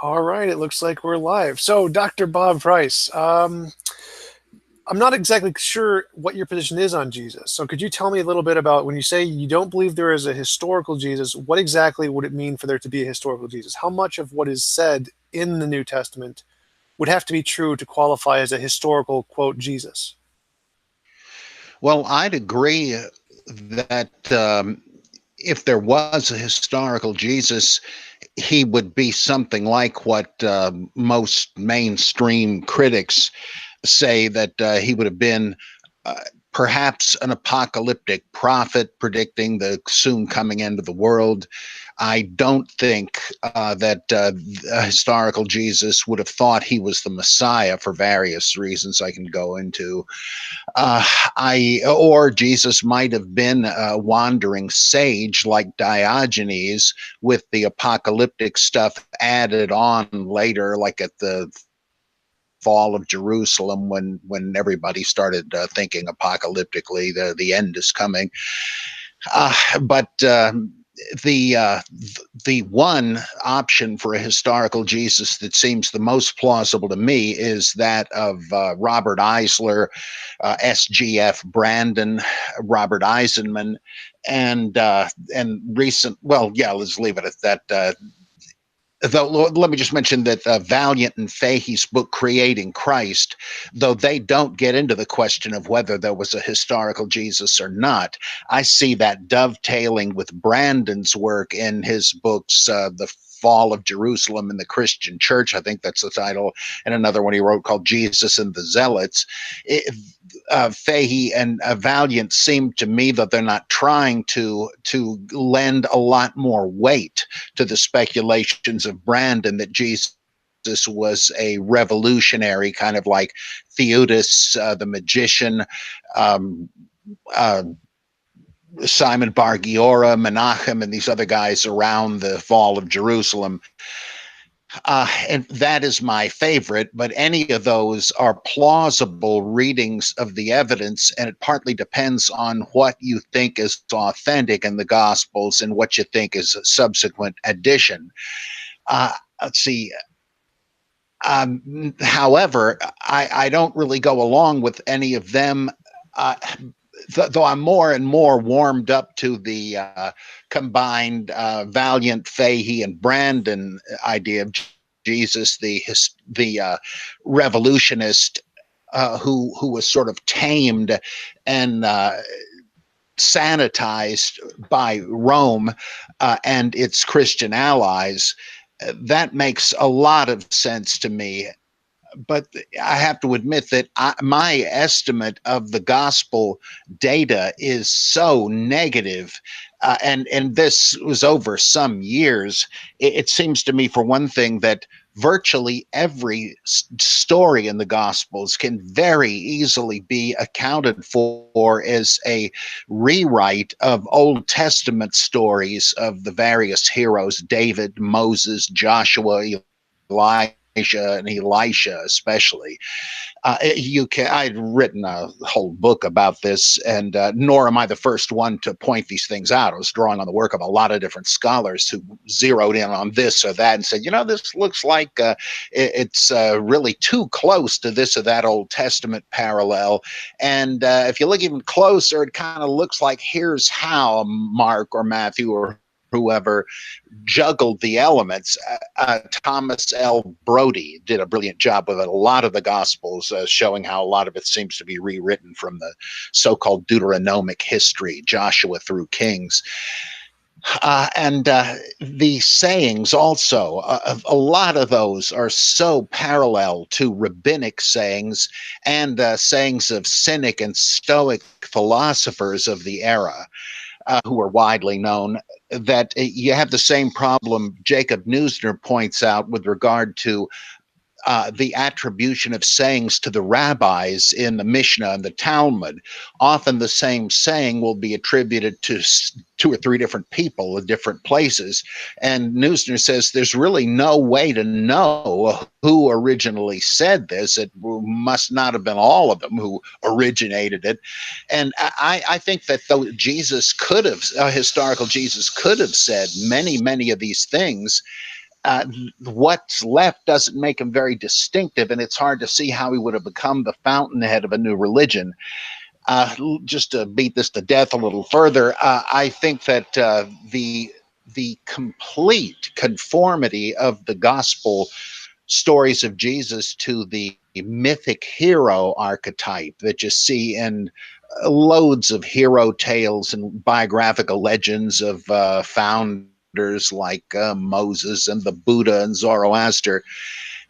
All right, it looks like we're live. So, Dr. Bob Price, I'm not exactly sure what your position is on Jesus. So, could you tell me a little bit about when you say you don't believe there is a historical Jesus, what exactly would it mean for there to be a historical Jesus? How much of what is said in the New Testament would have to be true to qualify as a historical, quote, Jesus? Well, I'd agree that if there was a historical Jesus, he would be something like what most mainstream critics say that he would have been uh, perhaps an apocalyptic prophet predicting the soon coming end of the world. I don't think that a historical Jesus would have thought he was the Messiah for various reasons I can go into. Uh, or Jesus might have been a wandering sage like Diogenes, with the apocalyptic stuff added on later, like at the fall of Jerusalem, when everybody started thinking apocalyptically, the end is coming. But the one option for a historical Jesus that seems the most plausible to me is that of Robert Eisler, SGF Brandon, Robert Eisenman, and recent. Well, yeah, let's leave it at that. Though let me just mention that Valiant and Fahey's book Creating Christ, though they don't get into the question of whether there was a historical Jesus or not, I see that dovetailing with Brandon's work in his books, The Fall of Jerusalem and the Christian Church, I think that's the title, and another one he wrote called Jesus and the Zealots. Fahey and Valiant seem to me that they're not trying to lend a lot more weight to the speculations of Brandon that Jesus was a revolutionary, kind of like Theudas, the magician, um, uh, Simon Bar Giora, Menachem, and these other guys around the fall of Jerusalem. And that is my favorite, but any of those are plausible readings of the evidence, and it partly depends on what you think is authentic in the Gospels and what you think is a subsequent addition. Let's see. However, I don't really go along with any of them, though I'm more and more warmed up to the combined Valiant, Fahey, and Brandon idea of Jesus, the revolutionist who was sort of tamed and sanitized by Rome and its Christian allies. That makes a lot of sense to me. But I have to admit that my estimate of the gospel data is so negative, and this was over some years. It seems to me, for one thing, that virtually every story in the gospels can very easily be accounted for as a rewrite of Old Testament stories of the various heroes: David, Moses, Joshua, Elijah, and Elisha, especially. You can. I'd written a whole book about this, and nor am I the first one to point these things out. I was drawing on the work of a lot of different scholars who zeroed in on this or that and said, this looks like it's really too close to this or that Old Testament parallel. And if you look even closer, it kind of looks like here's how Mark or Matthew or whoever juggled the elements. Thomas L. Brody did a brilliant job with it. A lot of the Gospels, showing how a lot of it seems to be rewritten from the so-called Deuteronomic history, Joshua through Kings. And the sayings also, a lot of those are so parallel to rabbinic sayings and sayings of Cynic and Stoic philosophers of the era. Who are widely known, that you have the same problem Jacob Neusner points out with regard to the attribution of sayings to the rabbis in the Mishnah and the Talmud. Often the same saying will be attributed to two or three different people in different places. And Neusner says there's really no way to know who originally said this. It must not have been all of them who originated it. And I think that though Jesus could have, historical Jesus could have said many, many of these things, what's left doesn't make him very distinctive, and it's hard to see how he would have become the fountainhead of a new religion. Just to beat this to death a little further, I think that the complete conformity of the gospel stories of Jesus to the mythic hero archetype that you see in loads of hero tales and biographical legends of founders like Moses and the Buddha and Zoroaster.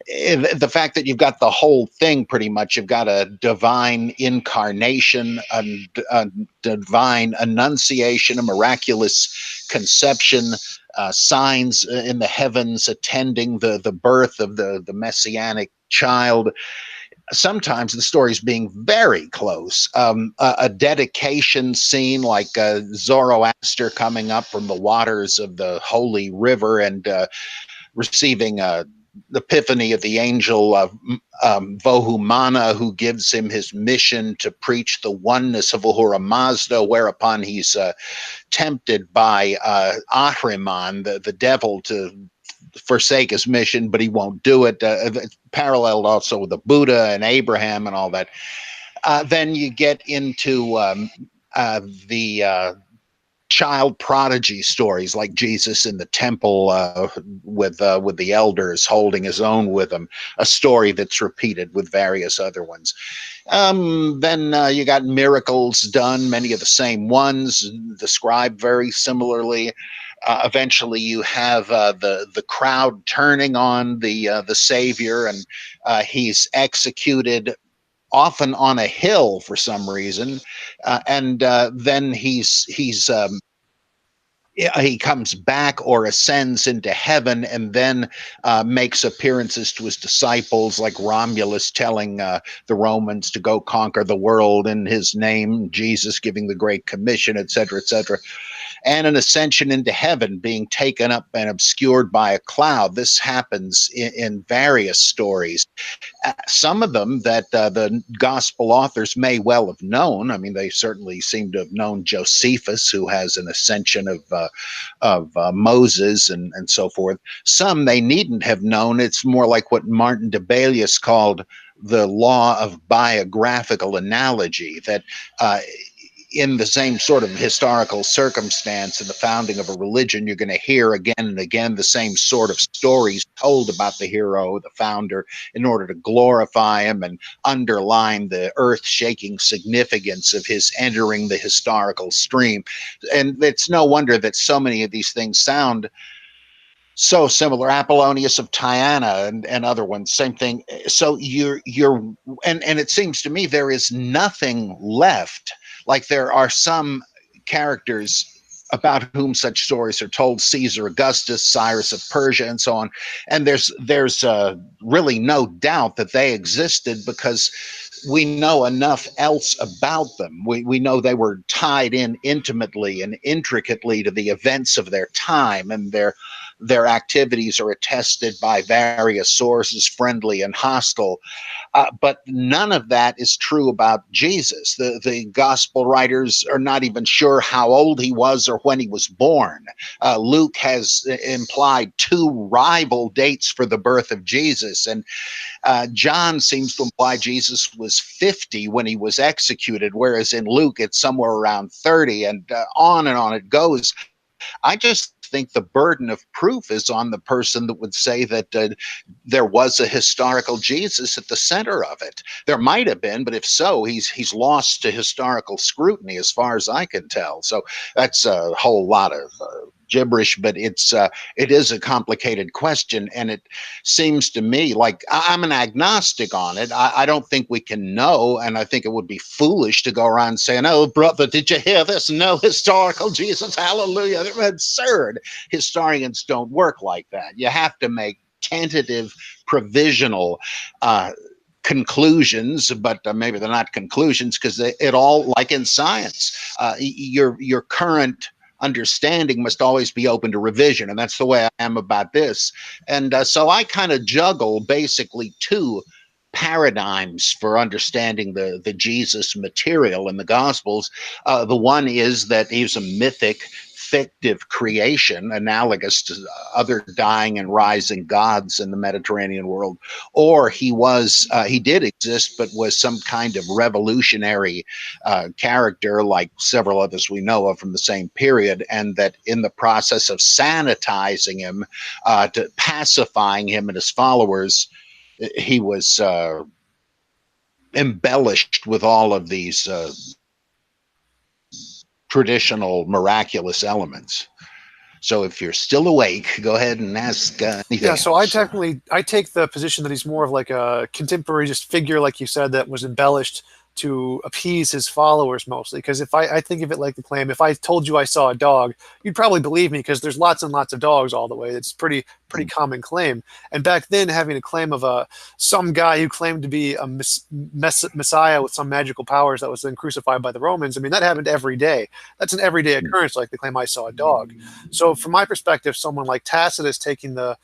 The fact that you've got the whole thing pretty much, you've got a divine incarnation, a divine annunciation, a miraculous conception, signs in the heavens attending the birth of the messianic child. Sometimes the stories being very close. A dedication scene like Zoroaster coming up from the waters of the holy river and receiving the epiphany of the angel of Vohumana, who gives him his mission to preach the oneness of Ahura Mazda, whereupon he's tempted by Ahriman, the devil, to forsake his mission, but he won't do it. It's paralleled also with the Buddha and Abraham and all that. Then you get into the child prodigy stories like Jesus in the temple with the elders holding his own with them, a story that's repeated with various other ones. Then you got miracles done, many of the same ones, described very similarly. Eventually, you have the crowd turning on the Savior, and he's executed often on a hill for some reason, and then he comes back or ascends into heaven, and then makes appearances to his disciples, like Romulus telling the Romans to go conquer the world in his name, Jesus giving the Great Commission, etc., etc., and an ascension into heaven, being taken up and obscured by a cloud. This happens in various stories. Some of them that the gospel authors may well have known. I mean, they certainly seem to have known Josephus, who has an ascension of Moses and so forth. Some they needn't have known. It's more like what Martin de Bailius called the law of biographical analogy, that in the same sort of historical circumstance in the founding of a religion, you're going to hear again and again the same sort of stories told about the hero, the founder, in order to glorify him and underline the earth-shaking significance of his entering the historical stream. And it's no wonder that so many of these things sound so similar. Apollonius of Tyana and other ones, same thing. So and it seems to me there is nothing left. Like there are some characters about whom such stories are told: Caesar Augustus, Cyrus of Persia, and so on. And there's really no doubt that they existed, because we know enough else about them. We know they were tied in intimately and intricately to the events of their time, and their activities are attested by various sources, friendly and hostile. But none of that is true about Jesus. The gospel writers are not even sure how old he was or when he was born. Luke has implied two rival dates for the birth of Jesus, and John seems to imply Jesus was 50 when he was executed, whereas in Luke it's somewhere around 30, and on it goes. I just think the burden of proof is on the person that would say that there was a historical Jesus at the center of it. There might have been, but if so, he's lost to historical scrutiny, as far as I can tell. So that's a whole lot of gibberish, but it is a complicated question, and it seems to me like I'm an agnostic on it. I don't think we can know, and I think it would be foolish to go around saying, "Oh, brother, did you hear this? No historical Jesus, hallelujah!" They're absurd. Historians don't work like that. You have to make tentative, provisional conclusions, but maybe they're not conclusions, because it all, like in science, your current understanding must always be open to revision, and that's the way I am about this. And so I kind of juggle basically two paradigms for understanding the Jesus material in the Gospels. The one is that he's a mythic fictive creation analogous to other dying and rising gods in the Mediterranean world, or he did exist but was some kind of revolutionary character like several others we know of from the same period, and that in the process of sanitizing him, to pacifying him and his followers, he was embellished with all of these traditional miraculous elements. So if you're still awake, go ahead and ask anything Yeah, so else. I take the position that he's more of like a contemporary just figure, like you said, that was embellished to appease his followers mostly. Because if I think of it like the claim, if I told you I saw a dog, you'd probably believe me because there's lots and lots of dogs all the way. It's pretty common claim. And back then, having a claim of some guy who claimed to be a messiah with some magical powers that was then crucified by the Romans, I mean, that happened every day. That's an everyday occurrence, like the claim I saw a dog. So from my perspective, someone like Tacitus taking the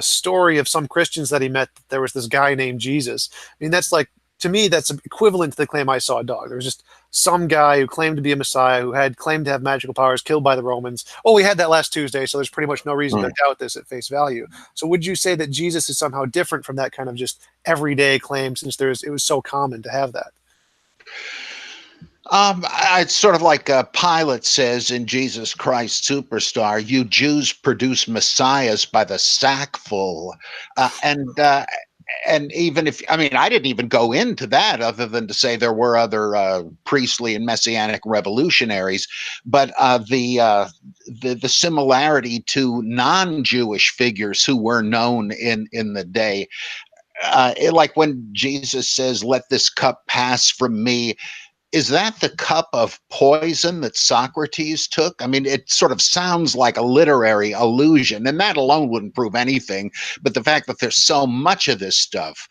story of some Christians that he met, that there was this guy named Jesus. I mean, that's like, to me, that's equivalent to the claim I saw a dog. There was just some guy who claimed to be a Messiah, who had claimed to have magical powers, killed by the Romans. Oh, we had that last Tuesday, so there's pretty much no reason to doubt this at face value. So would you say that Jesus is somehow different from that kind of just everyday claim, since it was so common to have that? It's sort of like Pilate says in Jesus Christ Superstar, you Jews produce messiahs by the sackful. And even if, I mean, I didn't even go into that other than to say there were other priestly and messianic revolutionaries, but the similarity to non-Jewish figures who were known in the day, like when Jesus says, "Let this cup pass from me." Is that the cup of poison that Socrates took? I mean, it sort of sounds like a literary allusion, and that alone wouldn't prove anything. But the fact that there's so much of this stuff,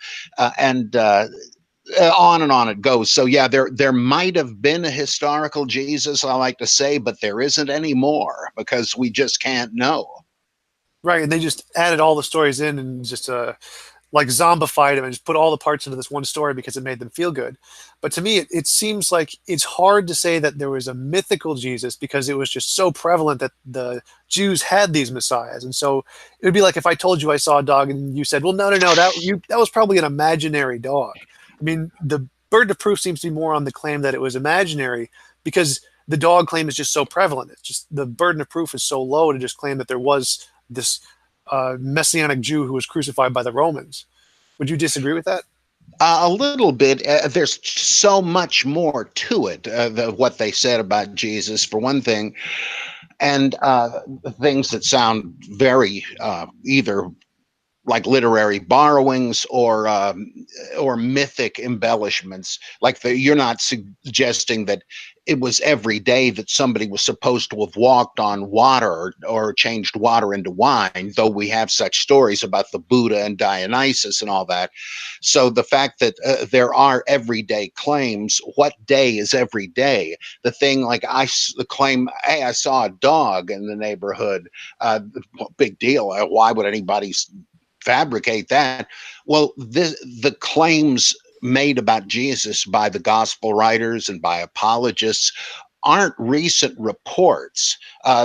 and on and on it goes. So yeah, there might have been a historical Jesus, I like to say, but there isn't anymore because we just can't know. Right, and they just added all the stories in and just like zombified him and just put all the parts into this one story because it made them feel good. But to me, it seems like it's hard to say that there was a mythical Jesus because it was just so prevalent that the Jews had these messiahs. And so it would be like if I told you I saw a dog and you said, well, no, that was probably an imaginary dog. I mean, the burden of proof seems to be more on the claim that it was imaginary because the dog claim is just so prevalent. It's just the burden of proof is so low to just claim that there was this messianic Jew who was crucified by the Romans. Would you disagree with that? A little bit. There's so much more to it, what they said about Jesus, for one thing, and things that sound very either like literary borrowings or mythic embellishments. Like you're not suggesting that it was every day that somebody was supposed to have walked on water or changed water into wine, though we have such stories about the Buddha and Dionysus and all that. So the fact that there are everyday claims, what day is every day? The thing like the claim, hey, I saw a dog in the neighborhood. Big deal. Why would anybody fabricate that? Well, the claims made about Jesus by the gospel writers and by apologists aren't recent reports.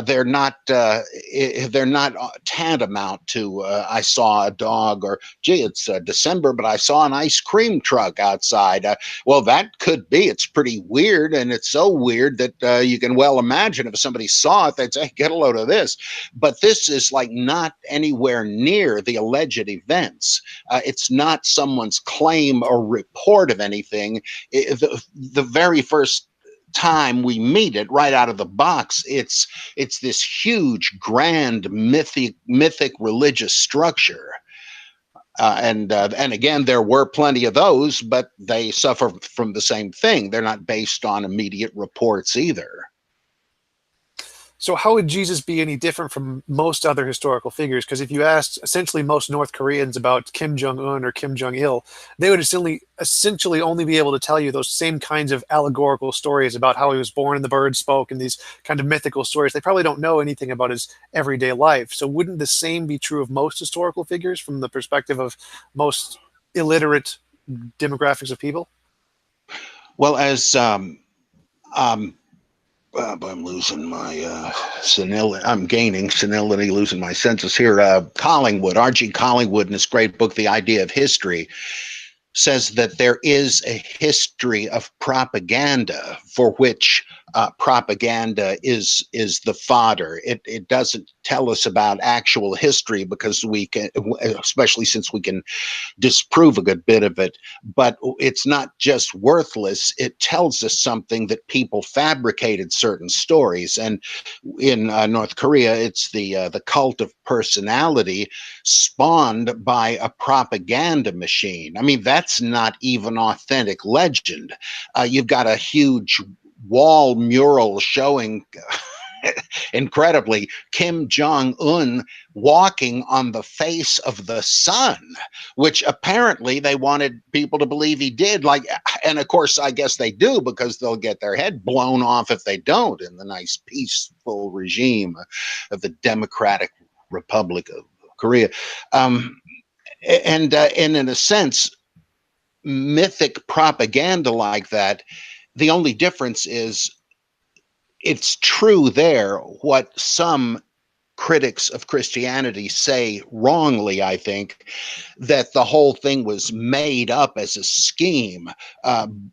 They're not tantamount to I saw a dog, or gee, it's December, but I saw an ice cream truck outside. Well, that could be. It's pretty weird, and it's so weird that you can well imagine if somebody saw it, they'd say, "Get a load of this." But this is like not anywhere near the alleged events. It's not someone's claim or report of anything. The very first time we meet it right out of the box, it's this huge, grand, mythic religious structure. And again, there were plenty of those, but they suffer from the same thing. They're not based on immediate reports either. So how would Jesus be any different from most other historical figures? Because if you asked essentially most North Koreans about Kim Jong-un or Kim Jong-il, they would essentially only be able to tell you those same kinds of allegorical stories about how he was born and the bird spoke and these kind of mythical stories. They probably don't know anything about his everyday life. So wouldn't the same be true of most historical figures from the perspective of most illiterate demographics of people? Well, as I'm losing my senility. I'm gaining senility, losing my senses here. Collingwood, R.G. Collingwood, in his great book, The Idea of History, says that there is a history of propaganda for which propaganda is the fodder. It doesn't tell us about actual history because we can, especially since we can disprove a good bit of it, but it's not just worthless. It tells us something that people fabricated certain stories. And in North Korea, it's the cult of personality spawned by a propaganda machine. I mean, that's not even authentic legend. You've got a huge wall mural showing incredibly Kim Jong-un walking on the face of the sun, which apparently they wanted people to believe he did. Like, and of course, I guess they do, because they'll get their head blown off if they don't in the nice peaceful regime of the Democratic Republic of Korea. And in a sense, mythic propaganda like that, the only difference is it's true there what some critics of Christianity say wrongly, I think, that the whole thing was made up as a scheme,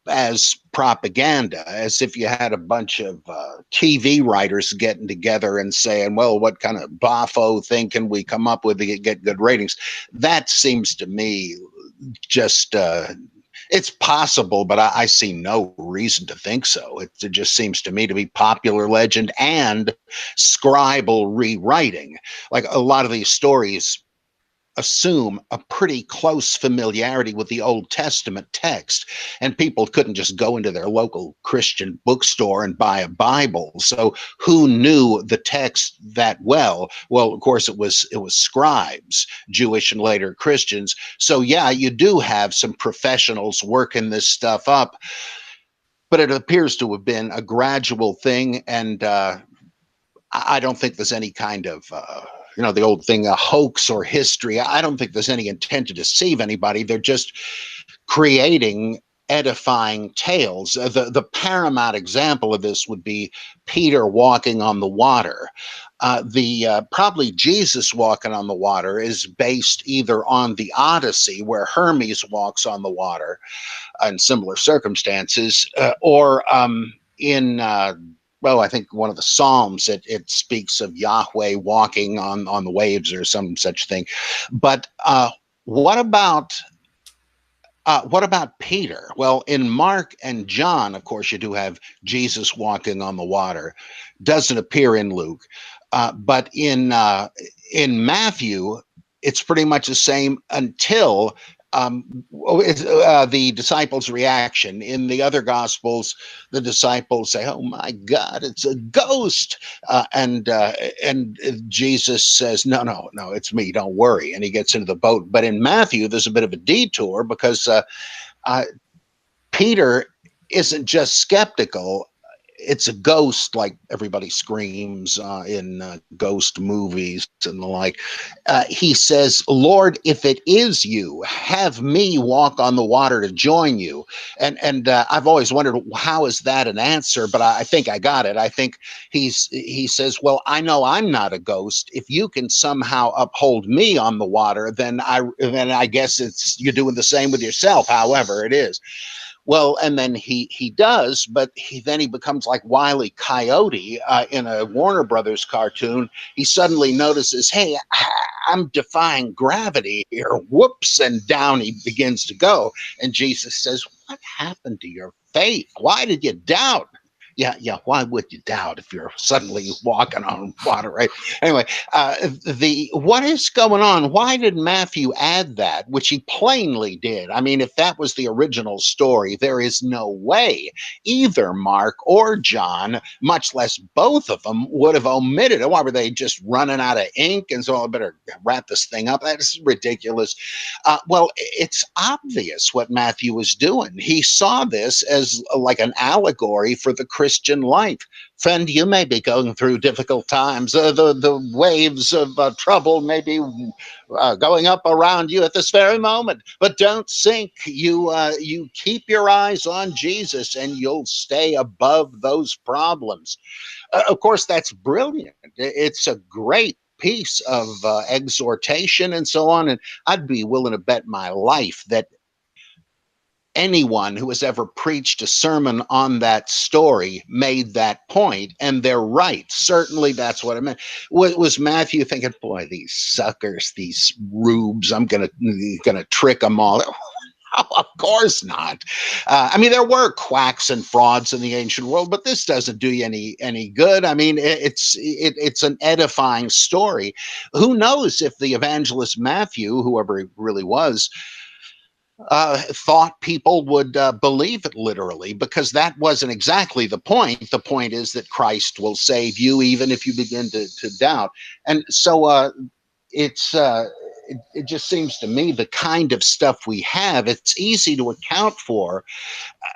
as propaganda, as if you had a bunch of TV writers getting together and saying, well, what kind of boffo thing can we come up with to get good ratings? That seems to me just it's possible, but I see no reason to think so. It just seems to me to be popular legend and scribal rewriting. Like a lot of these stories assume a pretty close familiarity with the Old Testament text, and people couldn't just go into their local Christian bookstore and buy a Bible. So who knew the text that well? Well, of course, it was scribes, Jewish and later Christians. So yeah, you do have some professionals working this stuff up, but it appears to have been a gradual thing, and I don't think there's any kind of the old thing, a hoax or history. I don't think there's any intent to deceive anybody. They're just creating edifying tales. The paramount example of this would be Peter walking on the water. The probably Jesus walking on the water is based either on the Odyssey, where Hermes walks on the water in similar circumstances, or in well, I think one of the Psalms, it speaks of Yahweh walking on the waves or some such thing. But what about Peter? Well, in Mark and John, of course, you do have Jesus walking on the water. Doesn't appear in Luke, but in Matthew, it's pretty much the same until the disciples' reaction. In the other Gospels, the disciples say, "Oh my God, it's a ghost," and Jesus says, "No, no, no, it's me. Don't worry." And he gets into the boat. But in Matthew, there's a bit of a detour because Peter isn't just skeptical. It's a ghost, like everybody screams in ghost movies and the like. He says, "Lord, if it is you, have me walk on the water to join you." And I've always wondered, how is that an answer? But I think I got it. I think he says, "Well, I know I'm not a ghost. If you can somehow uphold me on the water, then I guess it's you're doing the same with yourself. However it is." Well, and then he does, but then he becomes like Wile E. Coyote in a Warner Brothers cartoon. He suddenly notices, hey, I'm defying gravity here. Whoops, and down he begins to go. And Jesus says, what happened to your faith? Why did you doubt? Yeah. Why would you doubt if you're suddenly walking on water, right? Anyway, the what is going on? Why did Matthew add that, which he plainly did? I mean, if that was the original story, there is no way either Mark or John, much less both of them, would have omitted it. Why were they just running out of ink? And so I better wrap this thing up. That's ridiculous. Well, it's obvious what Matthew was doing. He saw this as like an allegory for the Christian life. Friend, you may be going through difficult times. The waves of trouble may be going up around you at this very moment, but don't sink. You keep your eyes on Jesus, and you'll stay above those problems. Of course, that's brilliant. It's a great piece of exhortation and so on. And I'd be willing to bet my life that anyone who has ever preached a sermon on that story made that point, and they're right. Certainly, that's what I meant. Was Matthew thinking, "Boy, these suckers, these rubes, I'm gonna trick them all"? Of course not. I mean, there were quacks and frauds in the ancient world, but this doesn't do you any good. I mean, it's an edifying story. Who knows if the evangelist Matthew, whoever he really was, thought people would believe it literally, because that wasn't exactly the point. The point is that Christ will save you even if you begin to doubt. And so it just seems to me the kind of stuff we have, it's easy to account for,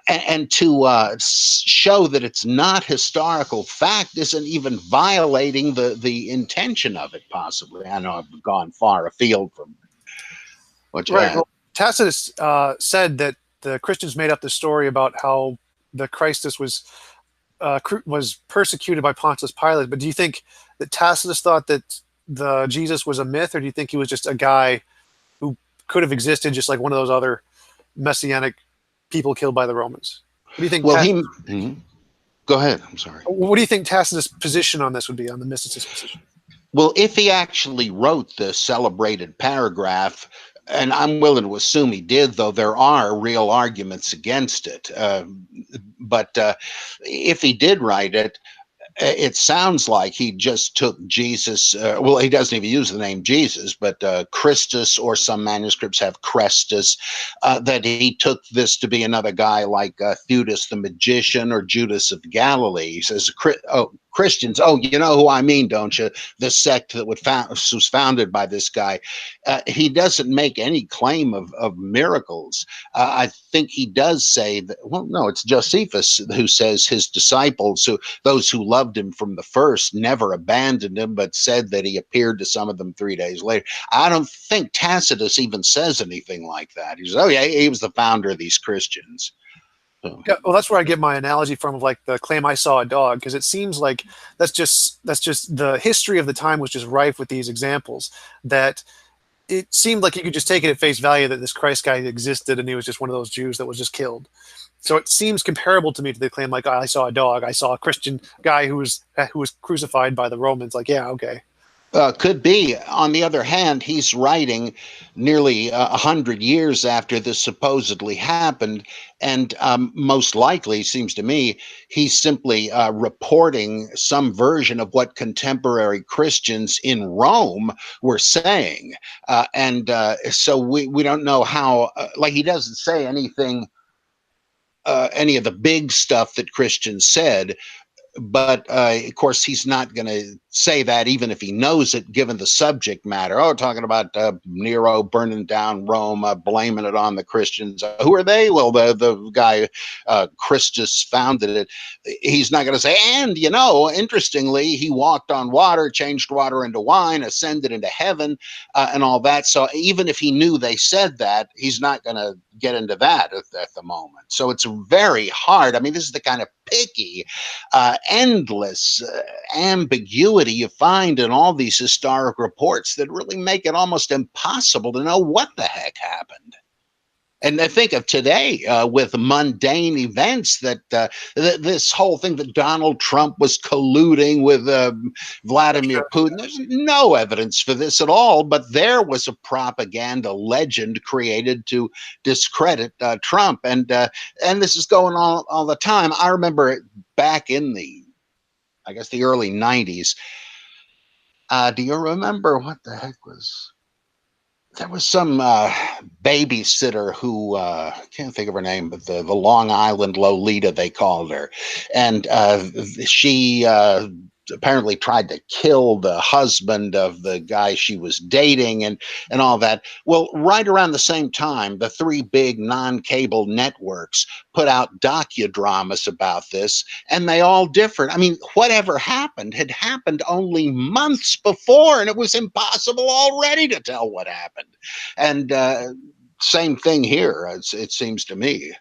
and to show that it's not historical fact isn't even violating the intention of it, possibly. I know I've gone far afield from what you Right. had. Well, Tacitus said that the Christians made up the story about how the Christus was persecuted by Pontius Pilate. But do you think that Tacitus thought that the Jesus was a myth, or do you think he was just a guy who could have existed just like one of those other messianic people killed by the Romans? What do you think? Well, go ahead. I'm sorry. What do you think Tacitus' position on this would be, on the mysticist position? Well, if he actually wrote the celebrated paragraph, and I'm willing to assume he did, though there are real arguments against it. But if he did write it, it sounds like he just took Jesus. Well, he doesn't even use the name Jesus, but Christus, or some manuscripts have Crestus, that he took this to be another guy like Theudas the magician or Judas of Galilee. He says, Christians, oh, you know who I mean, don't you? The sect that was founded by this guy. He doesn't make any claim of miracles. I think he does say that, well, no, it's Josephus who says his disciples, those who loved him from the first, never abandoned him, but said that he appeared to some of them 3 days later. I don't think Tacitus even says anything like that. He says, oh, yeah, he was the founder of these Christians. Yeah, well, that's where I get my analogy from, of like the claim "I saw a dog," because it seems like that's just the history of the time was just rife with these examples. That it seemed like you could just take it at face value that this Christ guy existed and he was just one of those Jews that was just killed. So it seems comparable to me to the claim like, "I saw a dog, I saw a Christian guy who was crucified by the Romans." Like, yeah, okay. Could be. On the other hand, he's writing nearly 100 years after this supposedly happened, and most likely, seems to me, he's simply reporting some version of what contemporary Christians in Rome were saying, and so we don't know how. Like, he doesn't say anything, any of the big stuff that Christians said. But of course, he's not going to say that even if he knows it, given the subject matter. Oh, talking about Nero burning down Rome, blaming it on the Christians. Who are they? Well, the guy, Christus, founded it. He's not going to say, and, you know, interestingly, he walked on water, changed water into wine, ascended into heaven, and all that. So even if he knew they said that, he's not going to get into that at the moment. So it's very hard. I mean, this is the kind of picky, endless ambiguity you find in all these historic reports that really make it almost impossible to know what the heck happened. And I think of today with mundane events that this whole thing that Donald Trump was colluding with Vladimir Putin. There's no evidence for this at all, but there was a propaganda legend created to discredit Trump, and this is going on all the time. I remember back in I guess the early '90s. Do you remember what the heck was? There was some babysitter who I can't think of her name, but the Long Island Lolita, they called her, and she apparently tried to kill the husband of the guy she was dating and all that. Well, right around the same time, the three big non-cable networks put out docudramas about this, and they all differed. I mean, whatever happened had happened only months before, and it was impossible already to tell what happened. And same thing here, it seems to me.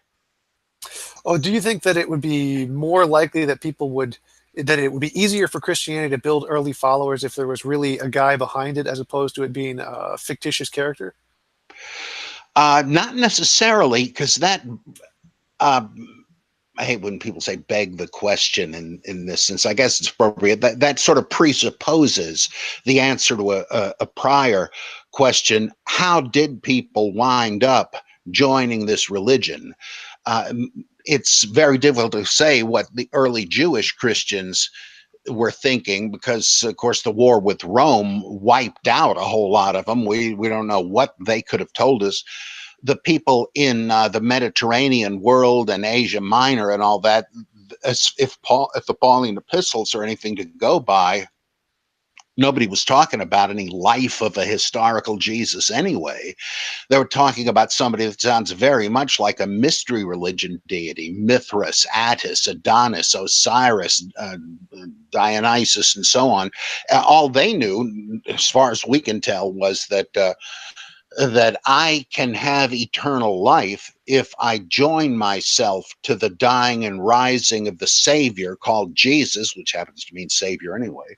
Oh, do you think that it would be more likely that that it would be easier for Christianity to build early followers if there was really a guy behind it as opposed to it being a fictitious character? Not necessarily, because that uh, I hate when people say beg the question in this sense. I guess it's appropriate. That sort of presupposes the answer to a prior question. How did people wind up joining this religion? Uh, it's very difficult to say what the early Jewish Christians were thinking, because of course the war with Rome wiped out a whole lot of them. We don't know what they could have told us. The people in the Mediterranean world and Asia Minor and all that, if the Pauline epistles are anything to go by, nobody was talking about any life of a historical Jesus anyway. They were talking about somebody that sounds very much like a mystery religion deity: Mithras, Attis, Adonis, Osiris, Dionysus, and so on. All they knew, as far as we can tell, was that I can have eternal life if I join myself to the dying and rising of the Savior called Jesus, which happens to mean Savior anyway.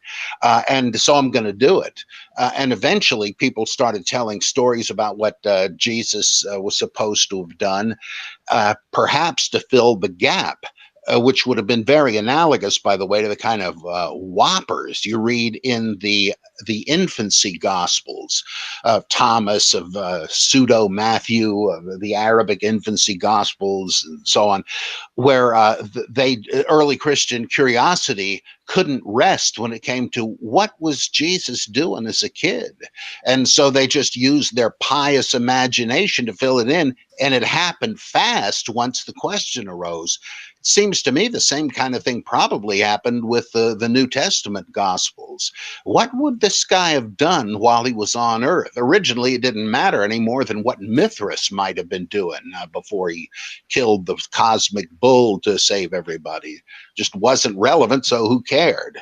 And so I'm going to do it. And eventually people started telling stories about what Jesus was supposed to have done, perhaps to fill the gap. Which would have been very analogous, by the way, to the kind of whoppers you read in the infancy gospels of Thomas, of pseudo Matthew, of the Arabic infancy gospels, and so on, where early Christian curiosity couldn't rest when it came to what was Jesus doing as a kid. And so they just used their pious imagination to fill it in, and it happened fast once the question arose. It seems to me the same kind of thing probably happened with the New Testament Gospels. What would this guy have done while he was on Earth? Originally, it didn't matter any more than what Mithras might have been doing before he killed the cosmic bull to save everybody. Just wasn't relevant, so who cared?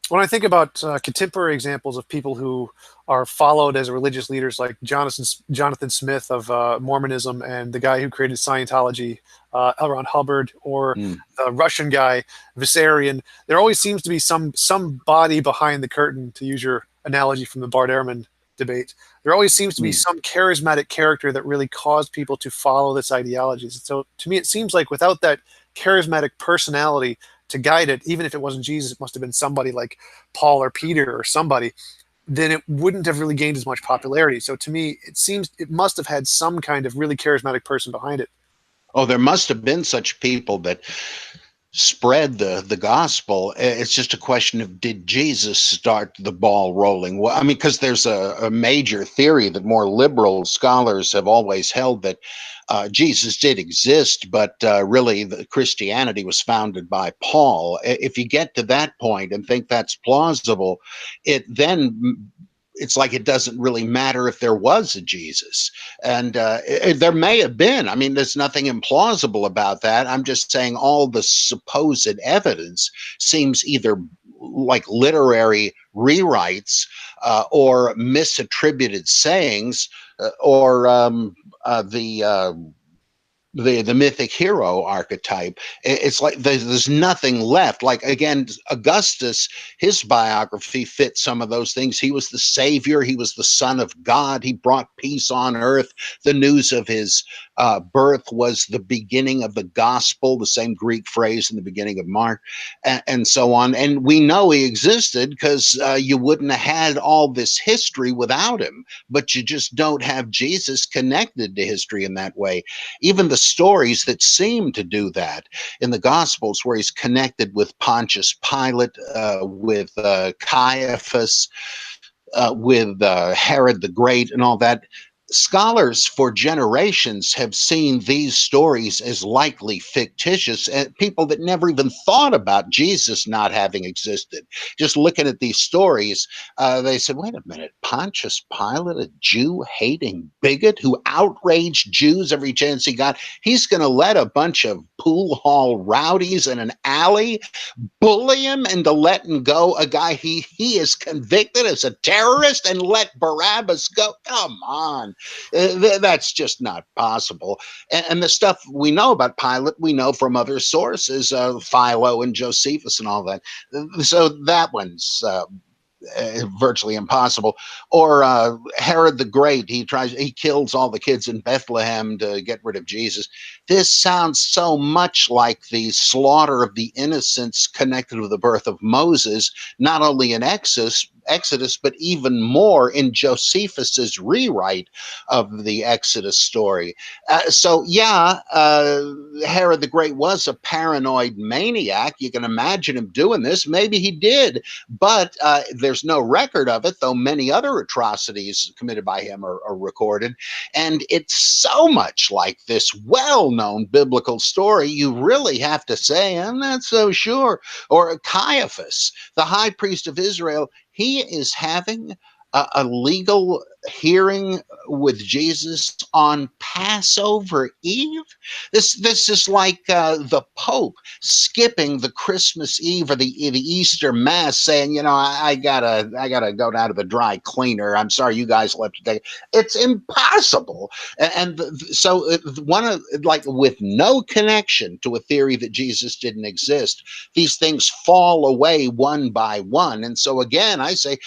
When I think about contemporary examples of people who are followed as religious leaders, like Jonathan Smith of Mormonism, and the guy who created Scientology, L. Ron Hubbard, or Mm. the Russian guy Vissarion, there always seems to be some body behind the curtain, to use your analogy from the Bart Ehrman debate. There always seems to be some charismatic character that really caused people to follow this ideology. So to me, it seems like without that charismatic personality to guide it, even if it wasn't Jesus, it must have been somebody like Paul or Peter or somebody, then it wouldn't have really gained as much popularity. So to me, it seems it must have had some kind of really charismatic person behind it. Oh, there must have been such people that spread the gospel. It's just a question of, did Jesus start the ball rolling? Well, I mean, because there's a major theory that more liberal scholars have always held, that Jesus did exist, but really the Christianity was founded by Paul. If you get to that point and think that's plausible, it's like it doesn't really matter if there was a Jesus. And there may have been. I mean, there's nothing implausible about that. I'm just saying all the supposed evidence seems either like literary rewrites or misattributed sayings, or the mythic hero archetype. It's like there's nothing left. Like, again, Augustus, his biography fits some of those things. He was the savior, he was the son of God, he brought peace on earth. The news of his birth was the beginning of the gospel, the same Greek phrase in the beginning of Mark, and so on. And we know he existed because you wouldn't have had all this history without him. But you just don't have Jesus connected to history in that way. Even the stories that seem to do that in the Gospels, where he's connected with Pontius Pilate, with Caiaphas, with Herod the Great, and all that, scholars for generations have seen these stories as likely fictitious, and people that never even thought about Jesus not having existed. Just looking at these stories, they said, wait a minute, Pontius Pilate, a Jew hating bigot who outraged Jews every chance he got, he's going to let a bunch of pool hall rowdies in an alley bully him into letting go a guy he is convicted as a terrorist and let Barabbas go? Come on. That's just not possible. And the stuff we know about Pilate, we know from other sources, Philo and Josephus and all that. So that one's virtually impossible. Or Herod the Great, he kills all the kids in Bethlehem to get rid of Jesus. This sounds so much like the slaughter of the innocents connected with the birth of Moses, not only in Exodus, but even more in Josephus's rewrite of the Exodus story. Herod the Great was a paranoid maniac. You can imagine him doing this. Maybe he did, but there's no record of it, though many other atrocities committed by him are recorded. And it's so much like this well-known biblical story, you really have to say, I'm not so sure. Or Caiaphas, the high priest of Israel, he is having a legal hearing with Jesus on Passover Eve. This is like the Pope skipping the Christmas Eve or the Easter Mass, saying, I gotta go down to the dry cleaner. I'm sorry, you guys will have to take it. It's impossible. So one of, like, with no connection to a theory that Jesus didn't exist, these things fall away one by one. And so again, I say,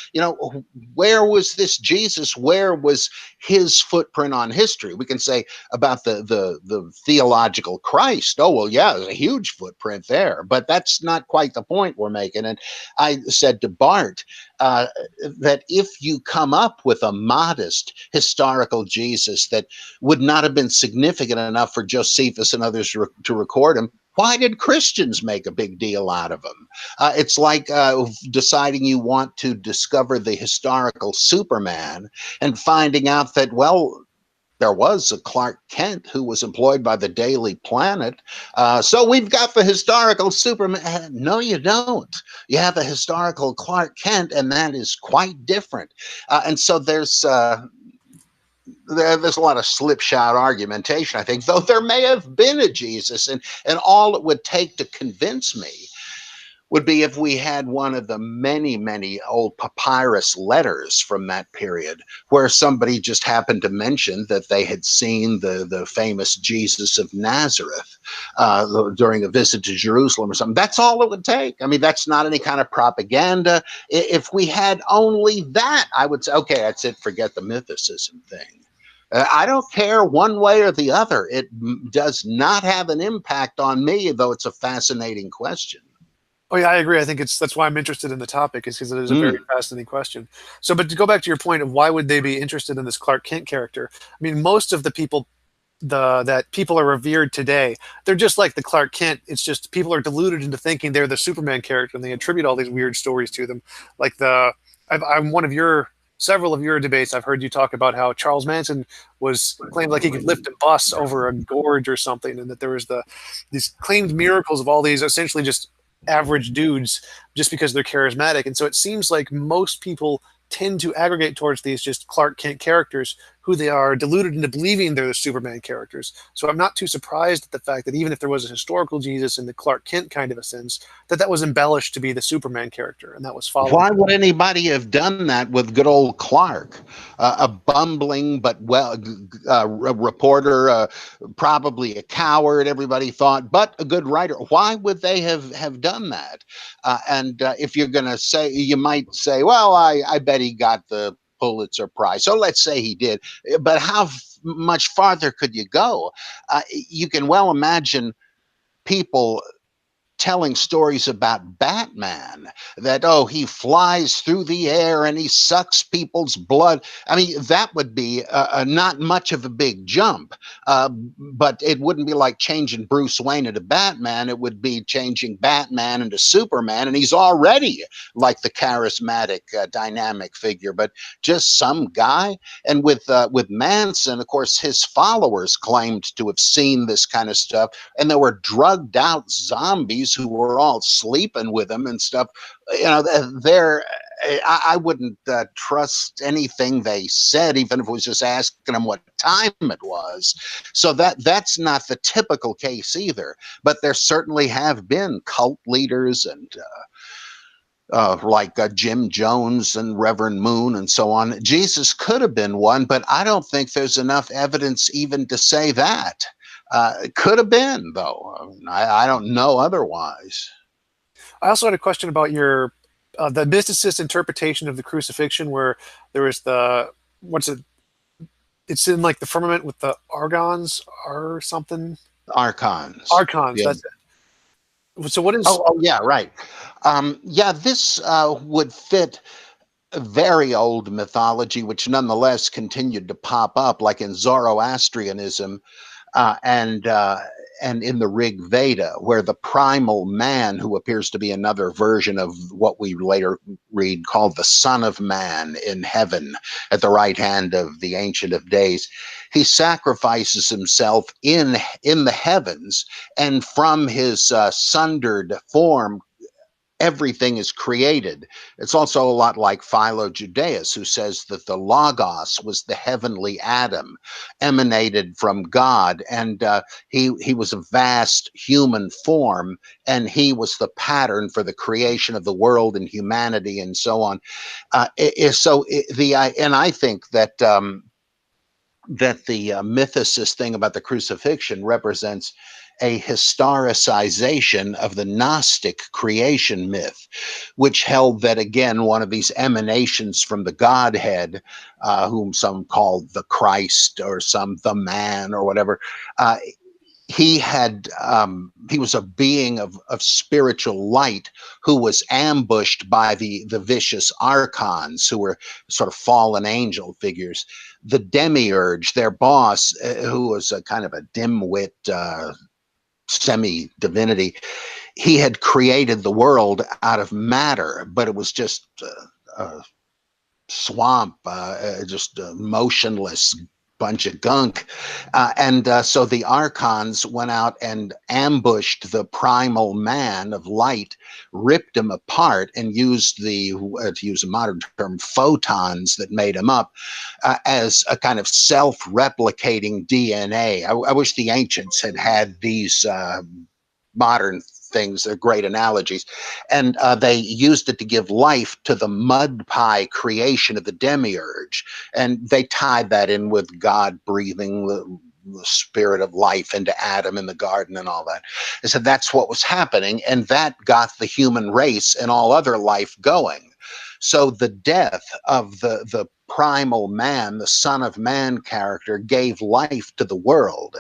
where was this Jesus? Where was his footprint on history? We can say about the theological Christ. Oh, well, yeah, there's a huge footprint there, but that's not quite the point we're making. And I said to Bart that if you come up with a modest historical Jesus that would not have been significant enough for Josephus and others to record him, why did Christians make a big deal out of him? It's like deciding you want to discover the historical Superman and finding out that, well, there was a Clark Kent who was employed by the Daily Planet. So we've got the historical Superman. No, you don't. You have a historical Clark Kent, and that is quite different. And so there's a lot of slipshod argumentation, I think, though there may have been a Jesus, and all it would take to convince me would be if we had one of the many, many old papyrus letters from that period where somebody just happened to mention that they had seen the famous Jesus of Nazareth during a visit to Jerusalem or something. That's all it would take. I mean, that's not any kind of propaganda. If we had only that, I would say, okay, that's it, forget the mythicism thing. I don't care one way or the other. It does not have an impact on me, though it's a fascinating question. Oh yeah, I agree. I think that's why I'm interested in the topic, is because it is a very fascinating question. So, but to go back to your point of why would they be interested in this Clark Kent character? I mean, most of the people that people are revered today, they're just like the Clark Kent. It's just people are deluded into thinking they're the Superman character, and they attribute all these weird stories to them. Like I'm one of several of your debates. I've heard you talk about how Charles Manson was claimed like he could lift a bus over a gorge or something, and that there was these claimed miracles of all these essentially just average dudes just because they're charismatic. And so it seems like most people tend to aggregate towards these just Clark Kent characters who they are deluded into believing they're the Superman characters. So I'm not too surprised at the fact that even if there was a historical Jesus in the Clark Kent kind of a sense, that was embellished to be the Superman character, and that was followed. Why would anybody have done that with good old Clark, a bumbling but a reporter, probably a coward, everybody thought, but a good writer? Why would they have done that? And if you're going to say, you might say, well, I bet he got the Pulitzer Prize. So let's say he did. But how much farther could you go? You can well imagine people telling stories about Batman, that, oh, he flies through the air and he sucks people's blood. I mean, that would be not much of a big jump, but it wouldn't be like changing Bruce Wayne into Batman. It would be changing Batman into Superman, and he's already like the charismatic, dynamic figure, but just some guy. And with Manson, of course, his followers claimed to have seen this kind of stuff, and there were drugged out zombies who were all sleeping with him and stuff. You know, I wouldn't trust anything they said, even if it was just asking them what time it was. So that's not the typical case either. But there certainly have been cult leaders and like Jim Jones and Reverend Moon and so on. Jesus could have been one, but I don't think there's enough evidence even to say that. It could have been, though. I don't know otherwise. I also had a question about your the mysticist interpretation of the crucifixion, where there was the what's it? It's in like the firmament with the argons or something. Archons. Archons. Yeah. That's it. So what is? Oh, yeah, right. Yeah, this would fit very old mythology, which nonetheless continued to pop up, like in Zoroastrianism, uh, and uh, and in the Rig Veda, where the primal man, who appears to be another version of what we later read called the Son of Man in heaven, at the right hand of the Ancient of Days, he sacrifices himself in the heavens, and from his sundered form everything is created. It's also a lot like Philo Judaeus, who says that the Logos was the heavenly Adam, emanated from God, and he was a vast human form, and he was the pattern for the creation of the world and humanity, and so on. And I think that. That the mythicist thing about the crucifixion represents a historicization of the Gnostic creation myth, which held that, again, one of these emanations from the Godhead, whom some called the Christ or some the man or whatever, uh, he was a being of spiritual light who was ambushed by the vicious archons, who were sort of fallen angel figures. The demiurge, their boss, who was a kind of a dimwit semi divinity, he had created the world out of matter, but it was just swamp, just motionless bunch of gunk. And so the archons went out and ambushed the primal man of light, ripped him apart, and used to use a modern term, photons that made him up as a kind of self-replicating DNA. I wish the ancients had these modern things. They're great analogies. And they used it to give life to the mud pie creation of the demiurge. And they tied that in with God breathing the spirit of life into Adam in the garden and all that. They said that's what was happening. And that got the human race and all other life going. So the death of the primal man, the Son of Man character, gave life to the world.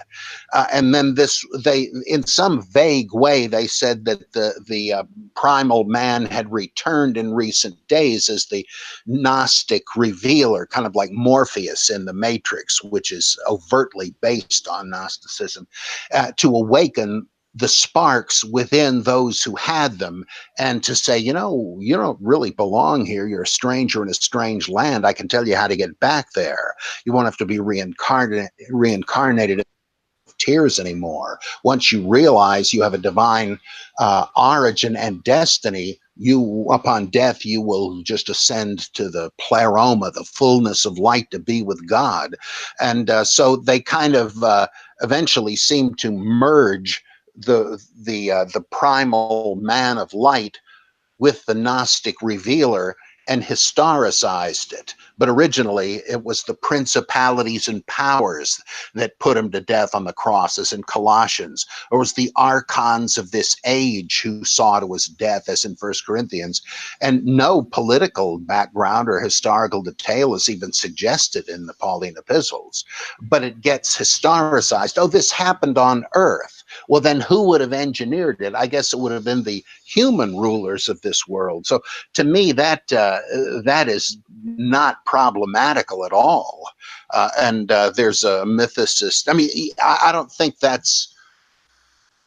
And then they, in some vague way, they said that the primal man had returned in recent days as the Gnostic revealer, kind of like Morpheus in the Matrix, which is overtly based on Gnosticism, to awaken the sparks within those who had them, and to say, you don't really belong here. You're a stranger in a strange land. I can tell you how to get back there. You won't have to be reincarnated tears anymore. Once you realize you have a divine origin and destiny, you, upon death, you will just ascend to the pleroma, the fullness of light, to be with God. And so they kind of eventually seem to merge the primal man of light with the Gnostic revealer and historicized it. But originally, it was the principalities and powers that put him to death on the cross, as in Colossians, or it was the archons of this age who saw to his death, as in First Corinthians. And no political background or historical detail is even suggested in the Pauline epistles, but it gets historicized. Oh, this happened on earth. Well, then who would have engineered it? I guess it would have been the human rulers of this world. So to me, that is not problematical at all. And there's a mythicist. I mean, I don't think that's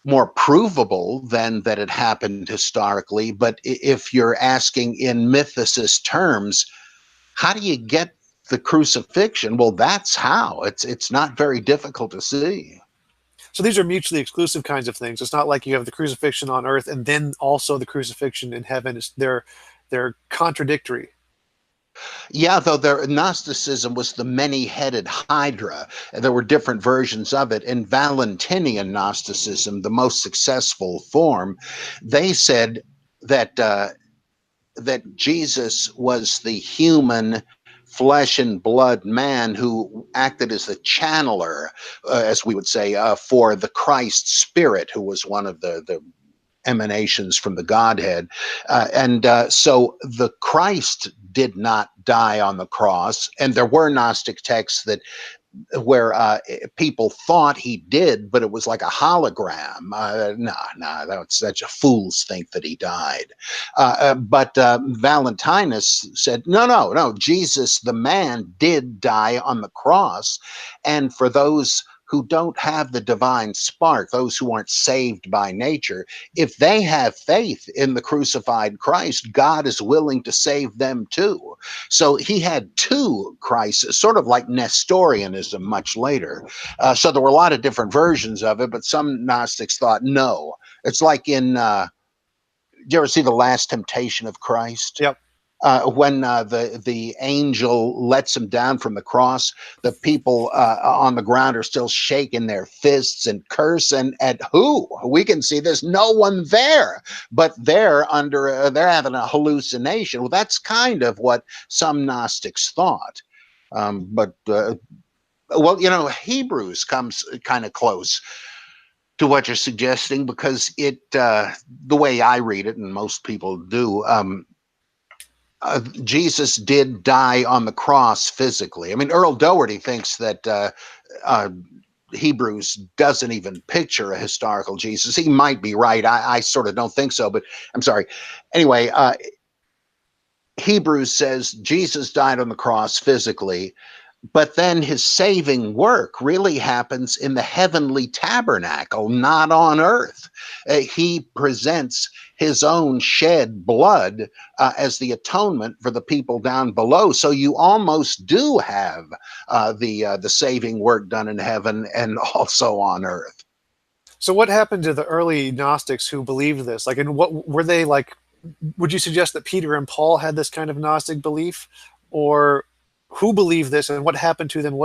more provable than that it happened historically. But if you're asking in mythicist terms, how do you get the crucifixion? Well, that's how. It's not very difficult to see. So these are mutually exclusive kinds of things. It's not like you have the crucifixion on earth and then also the crucifixion in heaven. They're contradictory. Yeah, though their Gnosticism was the many-headed Hydra, and there were different versions of it. In Valentinian Gnosticism, the most successful form, they said that that Jesus was the human flesh and blood man who acted as the channeler, as we would say, for the Christ spirit, who was one of the emanations from the Godhead. So the Christ did not die on the cross. And there were Gnostic texts that where people thought he did, but it was like a hologram. That's such a fool's think that he died. But Valentinus said, no, Jesus, the man, did die on the cross. And for those who don't have the divine spark, those who aren't saved by nature, if they have faith in the crucified Christ, God is willing to save them too. So he had two Christs, sort of like Nestorianism much later. So there were a lot of different versions of it, but some Gnostics thought no. It's like did you ever see The Last Temptation of Christ? Yep. When the angel lets him down from the cross, the people on the ground are still shaking their fists and curse. And at who? We can see there's no one there, but they're having a hallucination. Well, that's kind of what some Gnostics thought. Hebrews comes kind of close to what you're suggesting, because the way I read it, and most people do, Jesus did die on the cross physically. I mean, Earl Doherty thinks that Hebrews doesn't even picture a historical Jesus. He might be right. I sort of don't think so, but I'm sorry. Anyway, Hebrews says Jesus died on the cross physically, but then his saving work really happens in the heavenly tabernacle, not on earth. He presents his own shed blood as the atonement for the people down below. So you almost do have the saving work done in heaven and also on earth. So what happened to the early Gnostics who believed this? Like, and what were they like? Would you suggest that Peter and Paul had this kind of Gnostic belief, or who believed this, and what happened to them?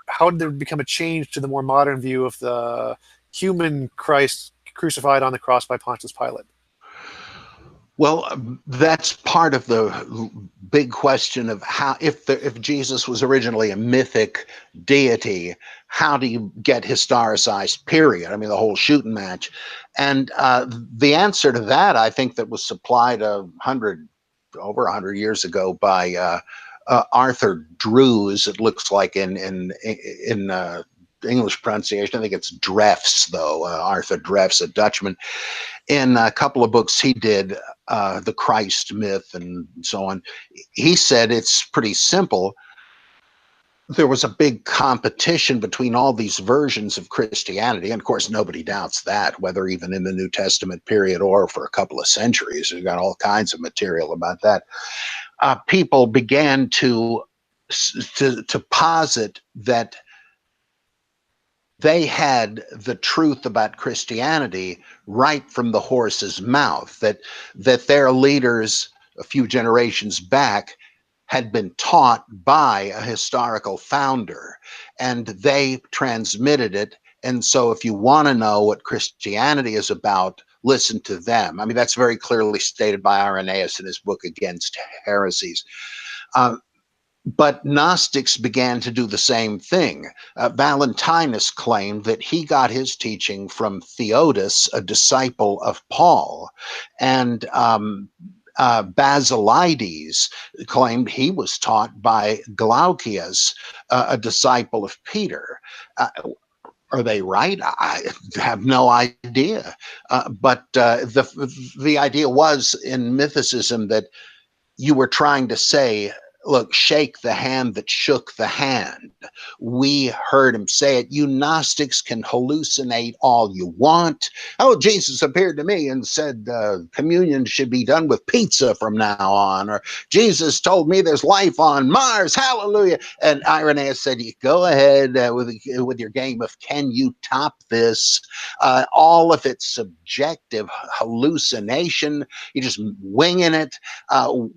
How did there become a change to the more modern view of the human Christ crucified on the cross by Pontius Pilate? Well, that's part of the big question of how, if Jesus was originally a mythic deity, how do you get historicized? Period. I mean, the whole shooting match, and the answer to that, I think, that was supplied over 100 years ago by Arthur Drews. It looks like in English pronunciation, I think it's Drefts, though. Arthur Drefts, a Dutchman. In a couple of books he did, The Christ Myth and so on, he said it's pretty simple. There was a big competition between all these versions of Christianity. And of course, nobody doubts that, whether even in the New Testament period or for a couple of centuries. We've got all kinds of material about that. People began to posit that they had the truth about Christianity right from the horse's mouth, that their leaders a few generations back had been taught by a historical founder, and they transmitted it. And so if you want to know what Christianity is about, listen to them. I mean, that's very clearly stated by Irenaeus in his book Against Heresies. But Gnostics began to do the same thing. Valentinus claimed that he got his teaching from Theodotus, a disciple of Paul, and Basilides claimed he was taught by Glaucias, a disciple of Peter. Are they right? I have no idea. But the idea was in mythicism that you were trying to say, look, shake the hand that shook the hand. We heard him say it. You Gnostics can hallucinate all you want. Oh, Jesus appeared to me and said communion should be done with pizza from now on. Or Jesus told me there's life on Mars. Hallelujah. And Irenaeus said, you go ahead with your game of can you top this? All of it's subjective hallucination. You're just winging it.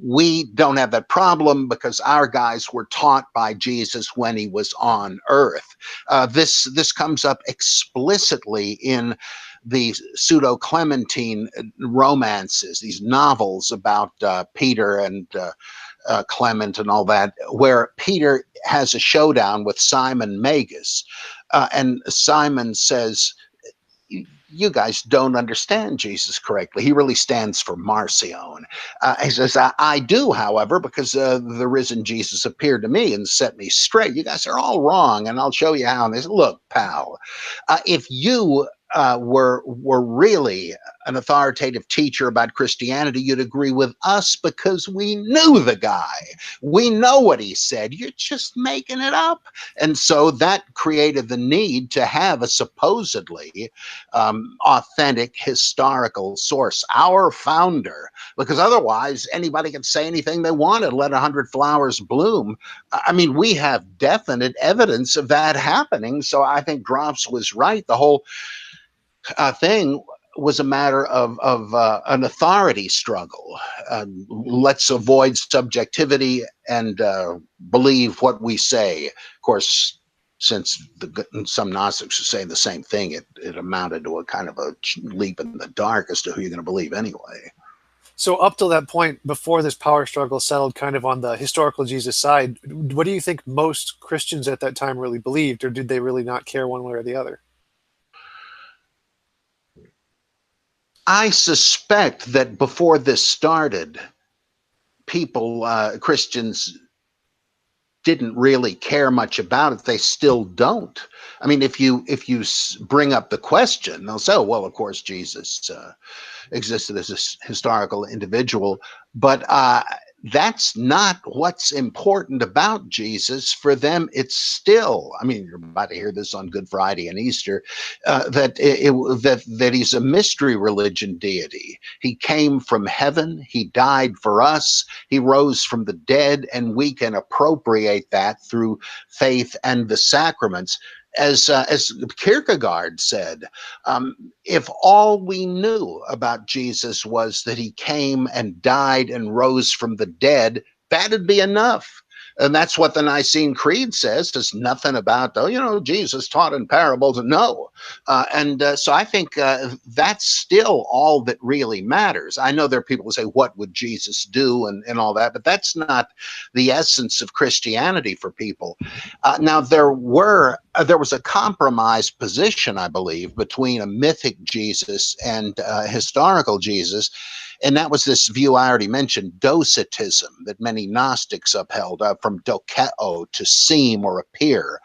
We don't have that problem because our guys were taught by Jesus when he was on earth. This comes up explicitly in the pseudo-Clementine romances, these novels about Peter and Clement and all that, where Peter has a showdown with Simon Magus. And Simon says, you guys don't understand Jesus correctly. He really stands for Marcion. He says, I do, however, because the risen Jesus appeared to me and set me straight. You guys are all wrong, and I'll show you how. And they said, look, pal, if you were really an authoritative teacher about Christianity, you'd agree with us because we knew the guy. We know what he said. You're just making it up. And so that created the need to have a supposedly authentic historical source, our founder, because otherwise anybody could say anything they wanted, let 100 flowers bloom. I mean, we have definite evidence of that happening. So I think Graf's was right. The whole thing was a matter of an authority struggle. Let's avoid subjectivity and believe what we say. Of course, since some Gnostics are saying the same thing, it amounted to a kind of a leap in the dark as to who you're going to believe anyway. So up till that point, before this power struggle settled kind of on the historical Jesus side, what do you think most Christians at that time really believed, or did they really not care one way or the other? I suspect that before this started, people, Christians, didn't really care much about it. They still don't. I mean, if you bring up the question, they'll say, oh, well, of course, Jesus existed as a historical individual, but that's not what's important about Jesus. For them, it's still, I mean, you're about to hear this on Good Friday and Easter, that he's a mystery religion deity. He came from heaven, he died for us, he rose from the dead, and we can appropriate that through faith and the sacraments. As Kierkegaard said, if all we knew about Jesus was that he came and died and rose from the dead, that'd be enough. And that's what the Nicene Creed says. There's nothing about, oh, Jesus taught in parables. No. So I think that's still all that really matters. I know there are people who say, what would Jesus do and all that, but that's not the essence of Christianity for people. Now, there was a compromised position, I believe, between a mythic Jesus and historical Jesus. And that was this view I already mentioned, docetism, that many Gnostics upheld, from dokeo, to seem or appear.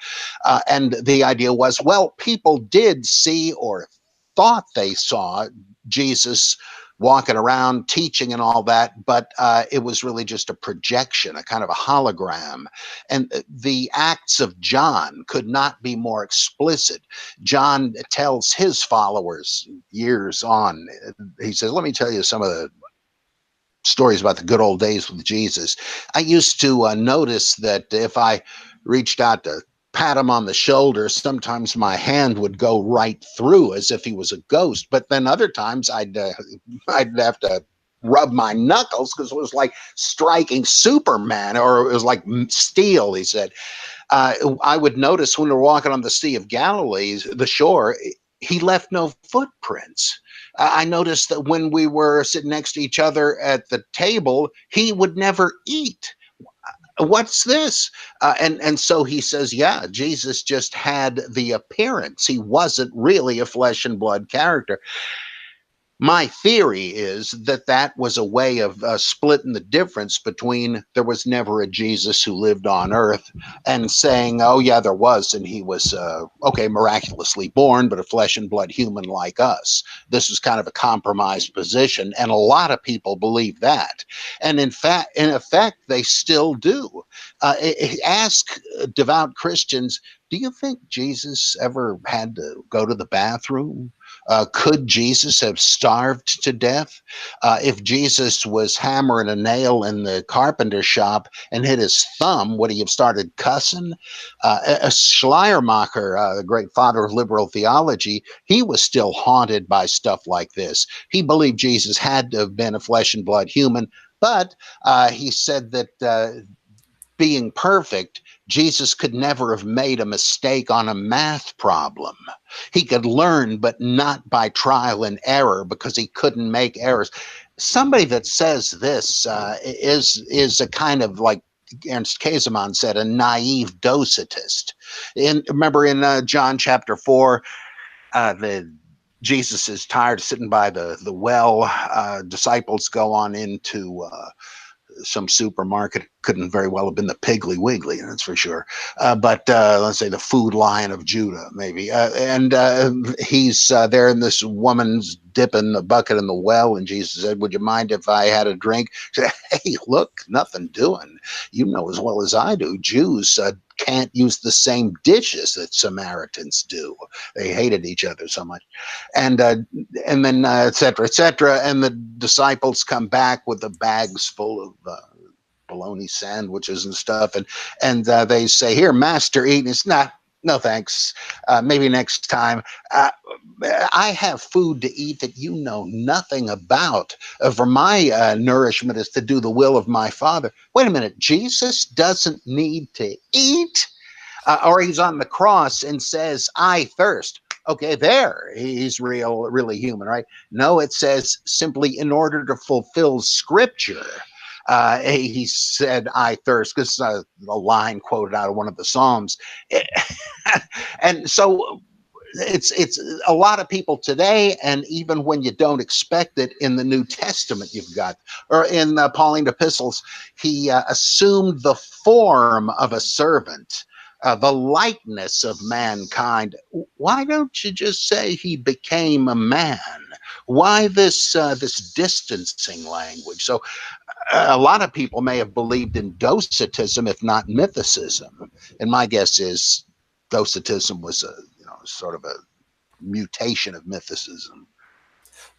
And the idea was, well, people did see or thought they saw Jesus walking around teaching and all that, but it was really just a projection, a kind of a hologram. And the Acts of John could not be more explicit. John tells his followers years on, he says, let me tell you some of the stories about the good old days with Jesus. I used to notice that if I reached out to pat him on the shoulder, sometimes my hand would go right through as if he was a ghost. But then other times I'd have to rub my knuckles because it was like striking Superman, or it was like steel, he said. I would notice when we were walking on the Sea of Galilee, the shore, he left no footprints. I noticed that when we were sitting next to each other at the table, he would never eat. What's this? And so he says, yeah, Jesus just had the appearance. He wasn't really a flesh and blood character. My theory is that that was a way of splitting the difference between there was never a Jesus who lived on earth and saying, oh, yeah, there was, and he was, okay, miraculously born, but a flesh and blood human like us. This was kind of a compromised position, and a lot of people believe that. And in effect, they still do. Ask devout Christians, do you think Jesus ever had to go to the bathroom? Could Jesus have starved to death? If Jesus was hammering a nail in the carpenter shop and hit his thumb, would he have started cussing? Schleiermacher, the great father of liberal theology, he was still haunted by stuff like this. He believed Jesus had to have been a flesh and blood human, but he said that being perfect, Jesus could never have made a mistake on a math problem. He could learn, but not by trial and error because he couldn't make errors. Somebody that says this is a kind of like Ernst Käsemann said, a naive Docetist. Remember in John chapter 4, Jesus is tired of sitting by the well. Disciples go on into some supermarket. Couldn't very well have been the Piggly Wiggly, that's for sure. But let's say the Food Lion of Judah, maybe. And he's there, and this woman's dipping the bucket in the well, and Jesus said, would you mind if I had a drink? She said, hey, look, nothing doing. You know as well as I do, Jews can't use the same dishes that Samaritans do. They hated each other so much. And then et cetera, et cetera. And the disciples come back with the bags full of bologna sandwiches and stuff. And they say, here, master, eat. And it's not, no, thanks. Maybe next time. I have food to eat that you know nothing about. For my nourishment is to do the will of my Father. Wait a minute. Jesus doesn't need to eat? Or he's on the cross and says, I thirst. Okay, there, he's really human, right? No, it says simply in order to fulfill scripture. He said, I thirst, because a line quoted out of one of the Psalms. And so it's a lot of people today, and even when you don't expect it, in the New Testament you've got, or in Pauline epistles, he assumed the form of a servant, the likeness of mankind. Why don't you just say he became a man? Why this distancing language? So a lot of people may have believed in Docetism, if not mythicism, and my guess is Docetism was a sort of a mutation of mythicism.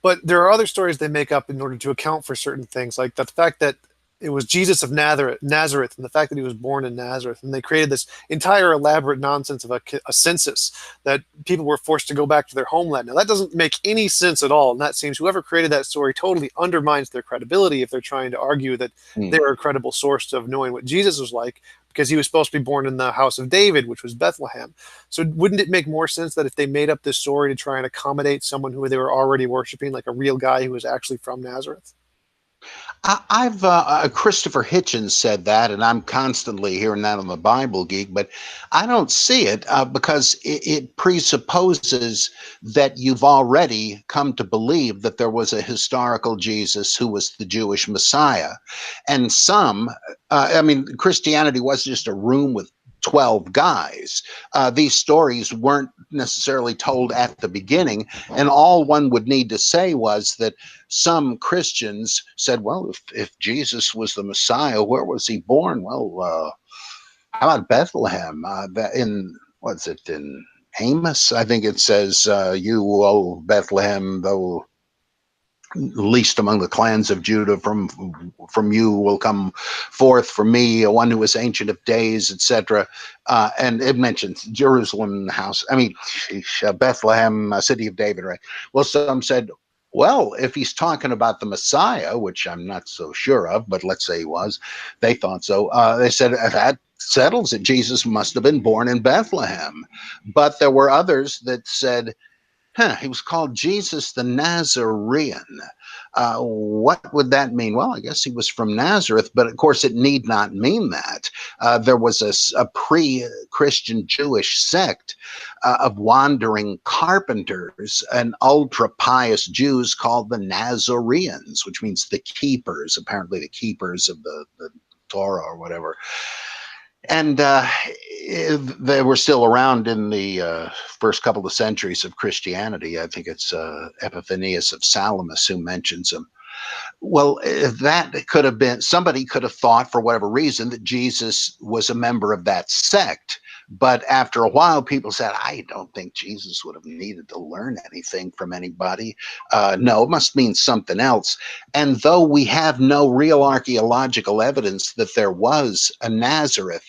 But there are other stories they make up in order to account for certain things, like the fact that it was Jesus of Nazareth, and the fact that he was born in Nazareth. And they created this entire elaborate nonsense of a census that people were forced to go back to their homeland. Now, that doesn't make any sense at all. And that seems whoever created that story totally undermines their credibility if they're trying to argue that they're a credible source of knowing what Jesus was like, because he was supposed to be born in the house of David, which was Bethlehem. So wouldn't it make more sense that if they made up this story to try and accommodate someone who they were already worshiping, like a real guy who was actually from Nazareth? I've Christopher Hitchens said that, and I'm constantly hearing that on the Bible Geek, but I don't see it because it presupposes that you've already come to believe that there was a historical Jesus who was the Jewish Messiah. And I mean, Christianity wasn't just a room with 12 guys. These stories weren't necessarily told at the beginning, and all one would need to say was that some Christians said, well, if Jesus was the Messiah, where was he born? Well, how about Bethlehem? What's it, in Amos? I think it says, you, O Bethlehem, though least among the clans of Judah, from you will come forth for me one who is ancient of days, etc. And it mentions Jerusalem, house. I mean, Bethlehem, city of David, right? Well, some said, well, if he's talking about the Messiah, which I'm not so sure of, but let's say he was, they thought so. They said that settles it. Jesus must have been born in Bethlehem. But there were others that said, he was called Jesus the Nazarene. What would that mean? Well, I guess he was from Nazareth, but of course it need not mean that. There was a pre-Christian Jewish sect of wandering carpenters and ultra pious Jews called the Nazareans, which means the keepers, apparently the keepers of the Torah or whatever. And they were still around in the first couple of centuries of Christianity. I think it's Epiphanius of Salamis who mentions them. Well, that could have been, somebody could have thought for whatever reason that Jesus was a member of that sect. But after a while, people said, I don't think Jesus would have needed to learn anything from anybody. No, it must mean something else. And though we have no real archaeological evidence that there was a Nazareth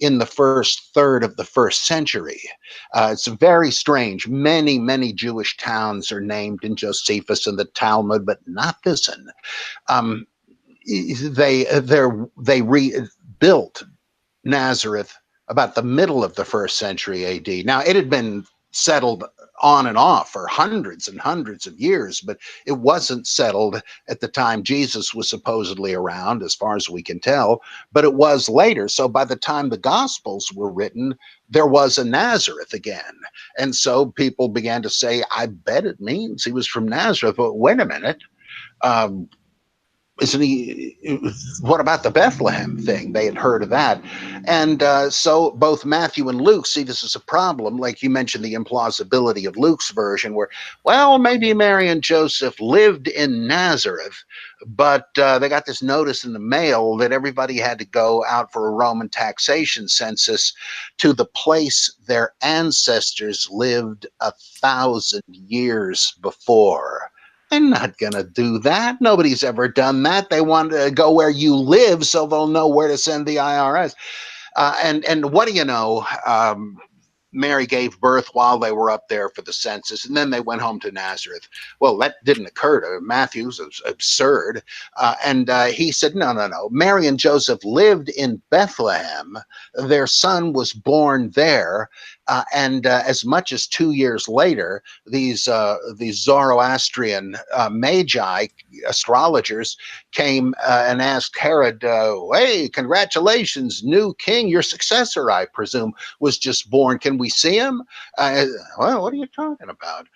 in the first third of the first century, it's very strange. Many, many Jewish towns are named in Josephus and the Talmud, but not this one. They rebuilt Nazareth about the middle of the first century AD. Now, it had been settled on and off for hundreds and hundreds of years, but it wasn't settled at the time Jesus was supposedly around, as far as we can tell, but it was later. So by the time the Gospels were written, there was a Nazareth again. And so people began to say, I bet it means he was from Nazareth, but wait a minute. Isn't he? What about the Bethlehem thing? They had heard of that. And so both Matthew and Luke see this as a problem. Like you mentioned, the implausibility of Luke's version, where, well, maybe Mary and Joseph lived in Nazareth, but they got this notice in the mail that everybody had to go out for a Roman taxation census to the place their ancestors lived 1,000 years before. They're not going to do that. Nobody's ever done that. They want to go where you live so they'll know where to send the IRS. And what do you know? Mary gave birth while they were up there for the census, and then they went home to Nazareth. Well, that didn't occur to Matthew's. It was absurd. And he said, no. Mary and Joseph lived in Bethlehem. Their son was born there. And as much as 2 years later, these Zoroastrian magi, astrologers, came and asked Herod, hey, congratulations, new king, your successor, I presume, was just born. Can we see him? Well, what are you talking about?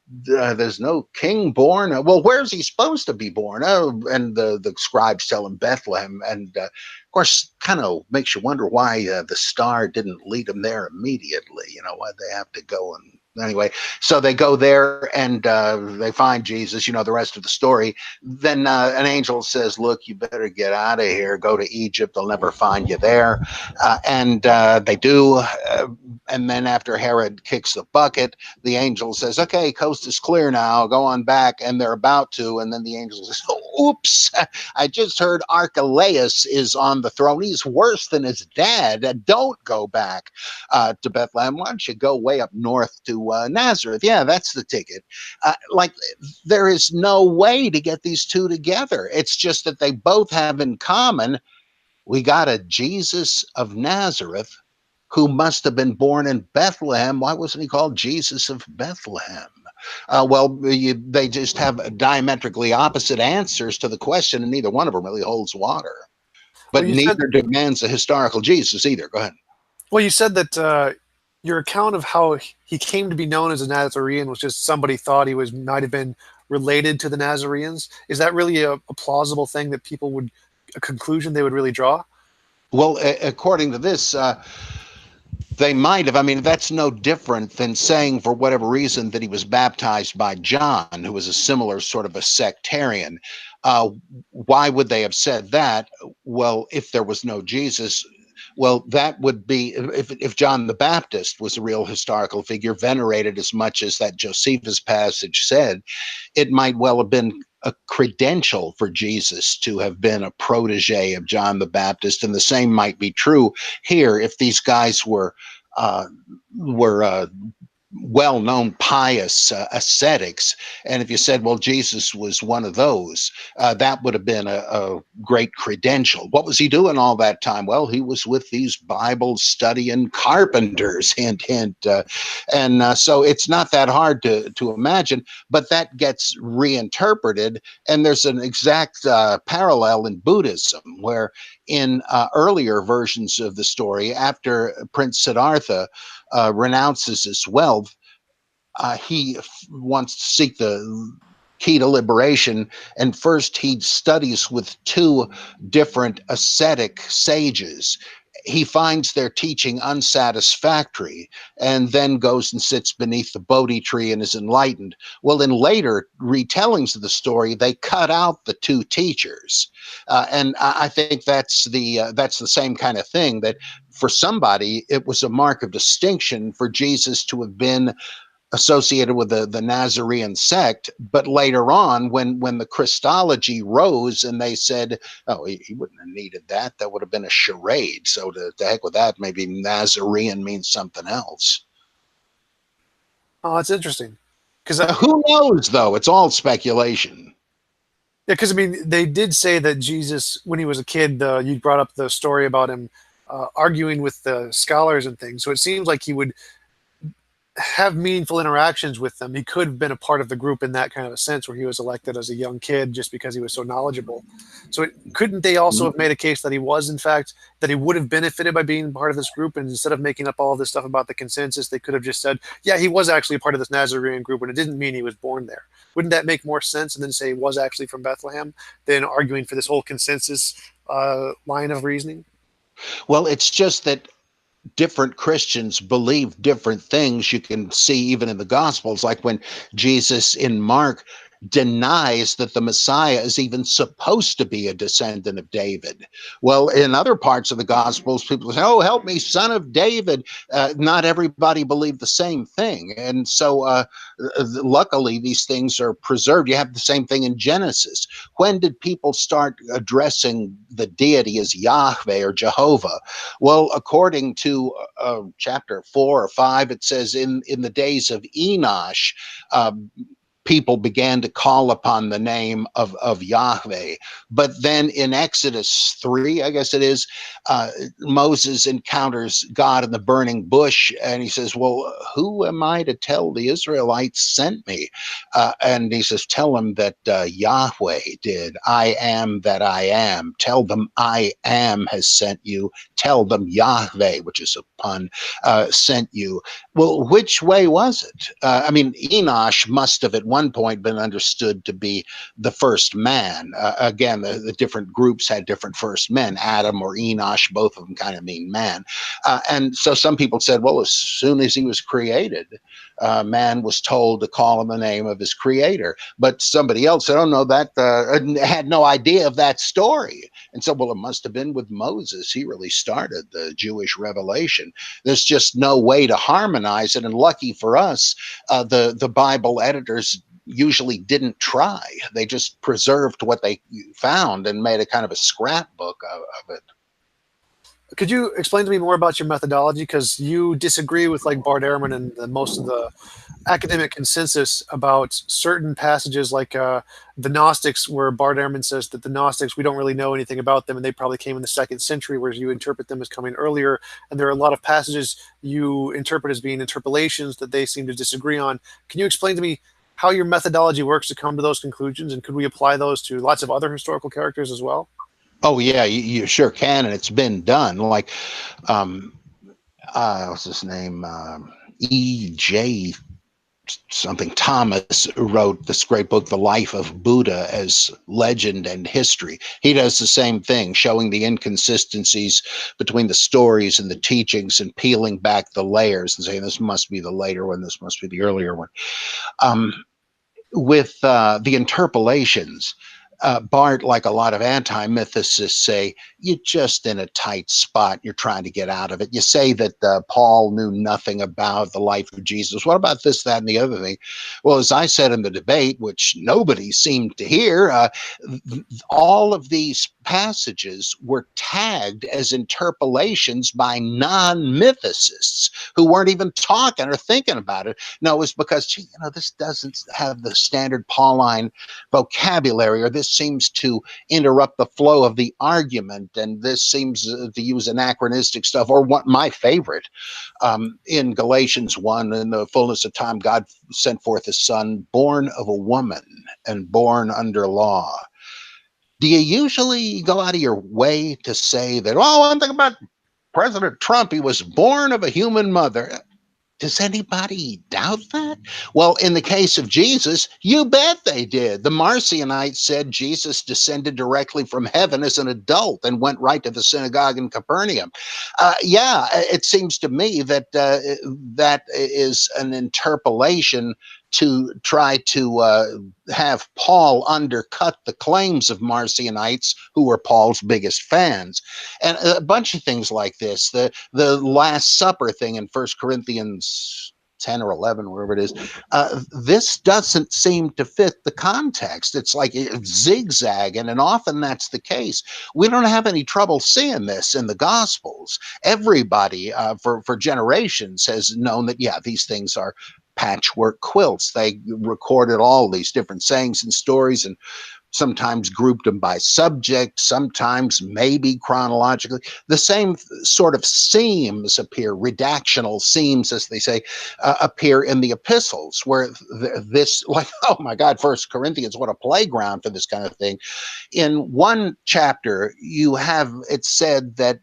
There's no king born. Well, where's he supposed to be born? Oh, and the scribes tell him Bethlehem. And of course, kind of makes you wonder why the star didn't lead them there immediately. You know, why they have to go and anyway, so they go there and they find Jesus, you know, the rest of the story. Then an angel says, look, you better get out of here, go to Egypt, they'll never find you there. And they do. And then after Herod kicks the bucket, the angel says, okay, coast is clear now, go on back. And they're about to. And then the angel says, oh, oops, I just heard Archelaus is on the throne. He's worse than his dad. Don't go back to Bethlehem. Why don't you go way up north to Nazareth? Yeah, that's the ticket. Like, there is no way to get these two together. It's just that they both have in common, we got a Jesus of Nazareth who must have been born in Bethlehem. Why wasn't he called Jesus of Bethlehem? They just have diametrically opposite answers to the question, and neither one of them really holds water. But Well, neither demands a historical Jesus either. Go ahead. Well, you said that your account of how he came to be known as a Nazarene was just somebody thought he might have been related to the Nazareans. Is that really a plausible thing that people would, a conclusion they would really draw? Well, according to this, they might have. I mean, that's no different than saying, for whatever reason, that he was baptized by John, who was a similar sort of a sectarian. Why would they have said that? Well, if there was no Jesus, well, that would be if John the Baptist was a real historical figure, venerated as much as that Josephus passage said, it might well have been a credential for Jesus to have been a protege of John the Baptist. And the same might be true here if these guys were well-known pious ascetics. And if you said, well, Jesus was one of those, that would have been a great credential. What was he doing all that time? Well, he was with these Bible studying carpenters, hint, hint. So it's not that hard to imagine, but that gets reinterpreted. And there's an exact parallel in Buddhism, where in earlier versions of the story, after Prince Siddhartha renounces his wealth, he wants to seek the key to liberation. And first, he studies with two different ascetic sages. He finds their teaching unsatisfactory and then goes and sits beneath the Bodhi tree and is enlightened. Well, in later retellings of the story, they cut out the two teachers. And I think that's the same kind of thing, that for somebody, it was a mark of distinction for Jesus to have been associated with the Nazarene sect. But later on, when the Christology rose and they said, oh, he wouldn't have needed that. That would have been a charade. So to heck with that, maybe Nazarene means something else. Oh, that's interesting. Because Who knows, though? It's all speculation. yeah, because I mean, they did say that Jesus, when he was a kid, you brought up the story about him arguing with the scholars and things. So it seems like he would have meaningful interactions with them. He could have been a part of the group in that kind of a sense, where he was elected as a young kid just because he was so knowledgeable. So couldn't they also have made a case that he was, in fact, that he would have benefited by being part of this group, and instead of making up all this stuff about the consensus, they could have just said, yeah, he was actually a part of this Nazarene group, and it didn't mean he was born there. Wouldn't that make more sense, and then say he was actually from Bethlehem, than arguing for this whole consensus line of reasoning? Well, it's just that different Christians believe different things. You can see even in the Gospels, like when Jesus in Mark denies that the Messiah is even supposed to be a descendant of David. Well, in other parts of the Gospels, people say, oh, help me, son of David. Not everybody believed the same thing. And so luckily, these things are preserved. You have the same thing in Genesis. When did people start addressing the deity as Yahweh or Jehovah? Well, according to chapter 4 or 5, it says in the days of Enosh, people began to call upon the name of Yahweh. But then in Exodus 3, I guess it is, Moses encounters God in the burning bush, and he says, well, who am I to tell the Israelites sent me? And he says, tell them that Yahweh did. I am that I am. Tell them I am has sent you. Tell them Yahweh, which is a pun, sent you. Well, which way was it? I mean, Enosh must have at one point been understood to be the first man. Again, the different groups had different first men. Adam or Enosh, both of them kind of mean man. And so some people said, well, as soon as he was created, man was told to call him the name of his creator. But somebody else said, oh, no, that had no idea of that story. And so, well, it must have been with Moses. He really started the Jewish revelation. There's just no way to harmonize it. And lucky for us, the Bible editors usually didn't try. They just preserved what they found and made a kind of a scrapbook of it. Could you explain to me more about your methodology? Because you disagree with like Bart Ehrman and most of the academic consensus about certain passages, like the Gnostics, where Bart Ehrman says that the Gnostics, we don't really know anything about them, and they probably came in the 2nd century, whereas you interpret them as coming earlier. And there are a lot of passages you interpret as being interpolations that they seem to disagree on. Can you explain to me how your methodology works to come to those conclusions, and could we apply those to lots of other historical characters as well? Oh, yeah, you sure can, and it's been done. Like, what's his name? E.J. something Thomas wrote this great book, The Life of Buddha as Legend and History. He does the same thing, showing the inconsistencies between the stories and the teachings and peeling back the layers and saying this must be the later one, this must be the earlier one. With the interpolations, Bart, like a lot of anti-mythicists, say you're just in a tight spot. You're trying to get out of it. You say that Paul knew nothing about the life of Jesus. What about this, that, and the other thing? Well, as I said in the debate, which nobody seemed to hear, all of these passages were tagged as interpolations by non-mythicists who weren't even talking or thinking about it. No, it was because, gee, this doesn't have the standard Pauline vocabulary, or this seems to interrupt the flow of the argument, and this seems to use anachronistic stuff. Or what my favorite, in Galatians 1, in the fullness of time, God sent forth his son, born of a woman and born under law. Do you usually go out of your way to say that, oh, one thing about President Trump, he was born of a human mother? Does anybody doubt that? Well, in the case of Jesus, you bet they did. The Marcionites said Jesus descended directly from heaven as an adult and went right to the synagogue in Capernaum. Yeah, it seems to me that that is an interpolation to try to have Paul undercut the claims of Marcionites, who were Paul's biggest fans. And a bunch of things like this. The Last Supper thing in 1 Corinthians 10 or 11, wherever it is, this doesn't seem to fit the context. It's like zigzagging, and often that's the case. We don't have any trouble seeing this in the Gospels. Everybody for generations has known that, yeah, these things are patchwork quilts. They recorded all these different sayings and stories, and sometimes grouped them by subject, sometimes maybe chronologically. The same sort of seams appear, redactional seams, as they say, appear in the epistles, where this, like, oh my God, First Corinthians, what a playground for this kind of thing. In one chapter, you have it said that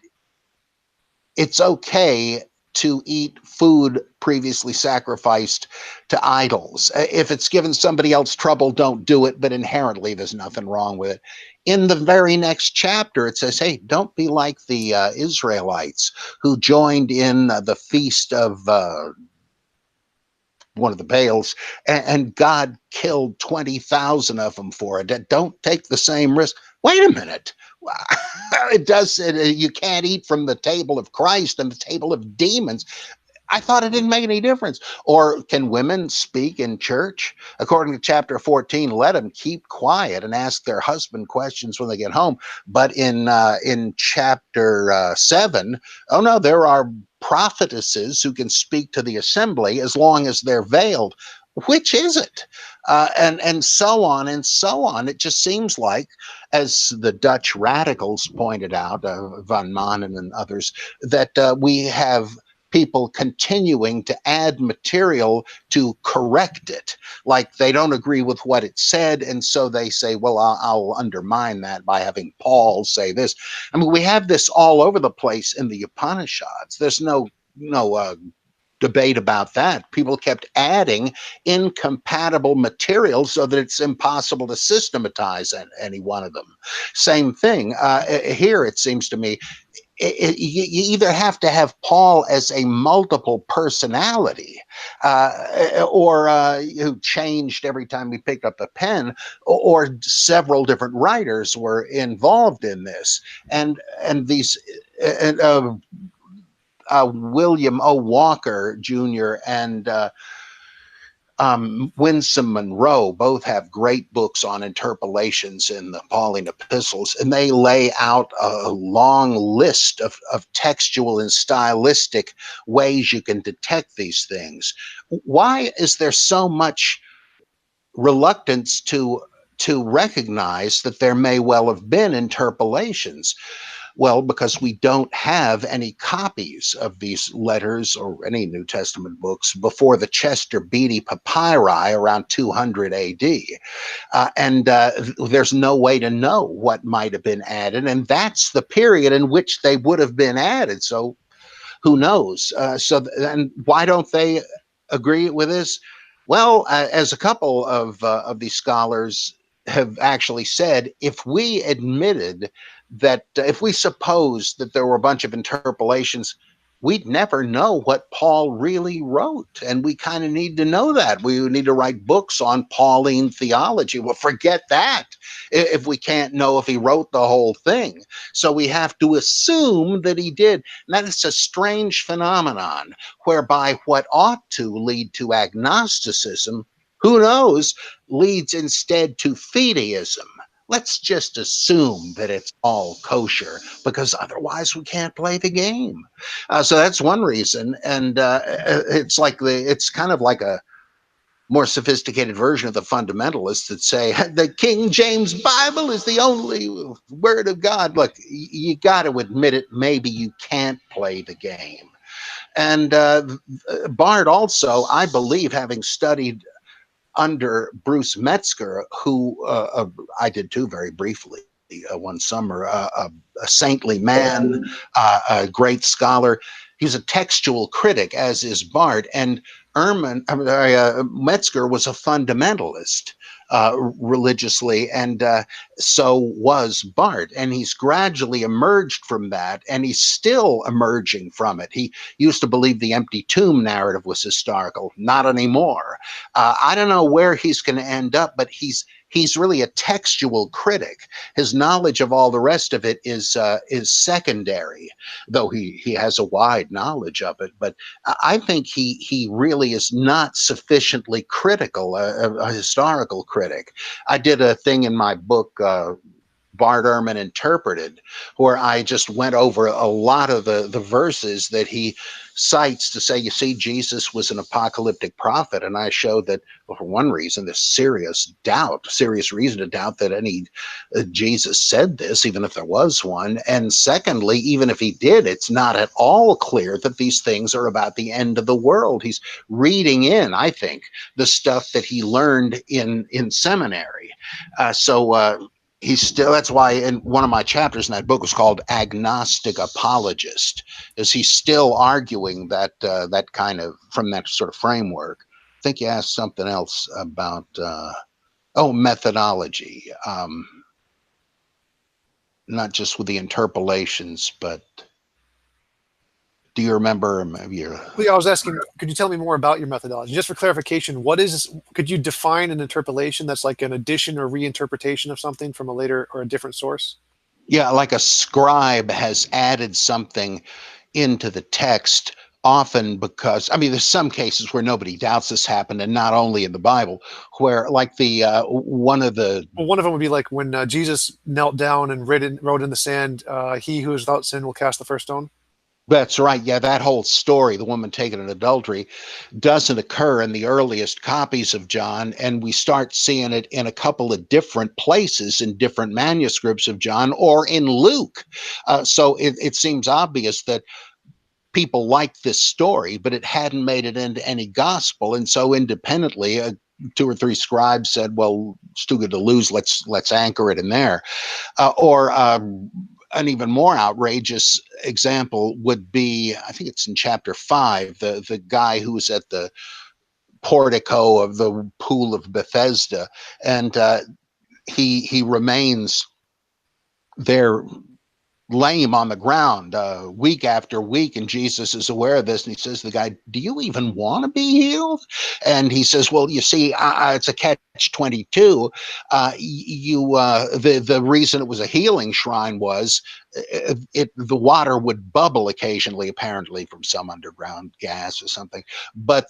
it's okay to eat food previously sacrificed to idols. If it's given somebody else trouble, don't do it, but inherently there's nothing wrong with it. In the very next chapter, it says, hey, don't be like the Israelites who joined in the feast of one of the Baals, and God killed 20,000 of them for it. Don't take the same risk. Wait a minute. It does. You can't eat from the table of Christ and the table of demons. I thought it didn't make any difference. Or can women speak in church? According to chapter 14, let them keep quiet and ask their husband questions when they get home. But in chapter 7, oh no, there are prophetesses who can speak to the assembly as long as they're veiled. Which is it? And so on and so on. It just seems like, as the Dutch radicals pointed out, Van Manen and others, that we have people continuing to add material to correct it. Like they don't agree with what it said, and so they say, well, I'll undermine that by having Paul say this. I mean, we have this all over the place in the Upanishads. There's no debate about that. People kept adding incompatible materials so that it's impossible to systematize any one of them. Same thing here, it seems to me. You either have to have Paul as a multiple personality, or who changed every time he picked up a pen, or several different writers were involved in this, and these. William O. Walker Jr. and Winsome Monroe both have great books on interpolations in the Pauline epistles, and they lay out a long list of textual and stylistic ways you can detect these things. Why is there so much reluctance to recognize that there may well have been interpolations? Well, because we don't have any copies of these letters or any New Testament books before the Chester Beatty papyri around 200 AD. And there's no way to know what might have been added. And that's the period in which they would have been added. So who knows? And why don't they agree with this? Well, as a couple of these scholars have actually said, if we admitted that, if we supposed that there were a bunch of interpolations, we'd never know what Paul really wrote. And we kind of need to know that. We need to write books on Pauline theology. Well, forget that if we can't know if he wrote the whole thing. So we have to assume that he did. And that is a strange phenomenon, whereby what ought to lead to agnosticism, who knows, leads instead to fideism. let's just assume that it's all kosher, because otherwise we can't play the game. So that's one reason. And it's kind of like a more sophisticated version of the fundamentalists that say the King James Bible is the only word of God. Look, you got to admit it. Maybe you can't play the game. And Bart also, I believe, having studied under Bruce Metzger, who I did too very briefly one summer, a saintly man, a great scholar. He's a textual critic, as is Bart. And Metzger was a fundamentalist religiously, and so was Bart. And he's gradually emerged from that, and he's still emerging from it. He used to believe the empty tomb narrative was historical, not anymore. I don't know where he's going to end up, but he's really a textual critic. His knowledge of all the rest of it is secondary, though he has a wide knowledge of it. But I think he really is not sufficiently critical, a historical critic. I did a thing in my book, Bart Ehrman Interpreted, where I just went over a lot of the verses that he cites to say, you see, Jesus was an apocalyptic prophet. And I showed that, well, for one reason, there's serious reason to doubt that any Jesus said this, even if there was one. And secondly, even if he did, it's not at all clear that these things are about the end of the world. He's reading in, I think, the stuff that he learned in seminary. He's still, that's why in one of my chapters in that book was called Agnostic Apologist, is he's still arguing that that kind of, from that sort of framework. I think you asked something else about methodology, not just with the interpolations, but do you remember? Maybe Yeah, I was asking, could you tell me more about your methodology? Just for clarification, could you define an interpolation that's like an addition or reinterpretation of something from a later or a different source? Yeah, like a scribe has added something into the text, often because, I mean, there's some cases where nobody doubts this happened, and not only in the Bible, where like one of the Well, one of them would be like when Jesus knelt down and wrote in the sand, "He who is without sin will cast the first stone." That's right. Yeah, that whole story, the woman taken in adultery, doesn't occur in the earliest copies of John. And we start seeing it in a couple of different places in different manuscripts of John, or in Luke. So it seems obvious that people liked this story, but it hadn't made it into any gospel. And so independently, two or three scribes said, well, it's too good to lose. Let's anchor it in there. Or an even more outrageous example would be, I think it's in chapter 5, the guy who's at the portico of the pool of Bethesda, and he remains there lame on the ground week after week, and Jesus is aware of this, and he says to the guy, do you even want to be healed? And he says, well, you see, it's a catch-22. The reason it was a healing shrine was the water would bubble occasionally, apparently from some underground gas or something, but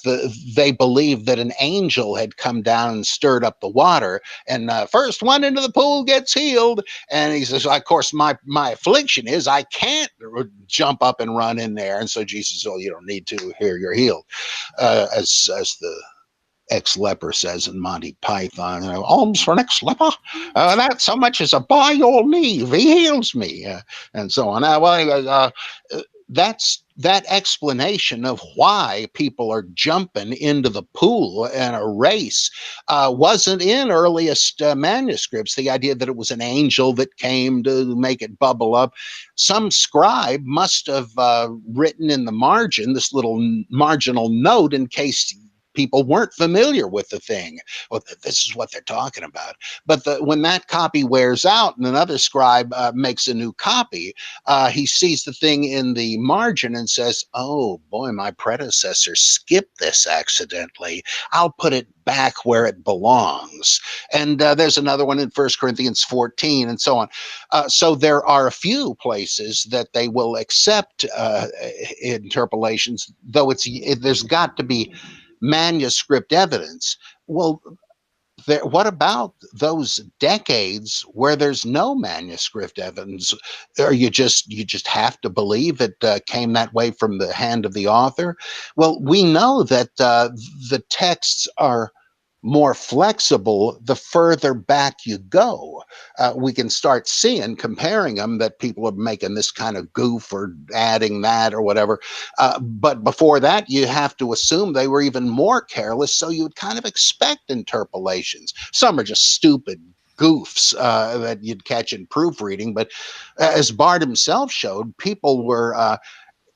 they believed that an angel had come down and stirred up the water, and first one into the pool gets healed. And he says, of course, my affliction is I can't jump up and run in there. And so Jesus says, oh, you don't need to. Here, you're healed. As the ex-leper says in Monty Python, alms for an ex-leper, not so much as a by your leave, he heals me, and so on. That explanation of why people are jumping into the pool in a race wasn't in earliest manuscripts. The idea that it was an angel that came to make it bubble up. Some scribe must have written in the margin this little marginal note in case people weren't familiar with the thing. Well, this is what they're talking about. But when that copy wears out and another scribe makes a new copy, he sees the thing in the margin and says, oh boy, my predecessor skipped this accidentally. I'll put it back where it belongs. And there's another one in 1 Corinthians 14 and so on. So there are a few places that they will accept interpolations, though there's got to be manuscript evidence. Well, what about those decades where there's no manuscript evidence? Or you just have to believe it came that way from the hand of the author? Well, we know that the texts are more flexible the further back you go. We can start seeing, comparing them, that people are making this kind of goof or adding that or whatever. But before that, you have to assume they were even more careless. So you would kind of expect interpolations. Some are just stupid goofs that you'd catch in proofreading. But as Bart himself showed, people were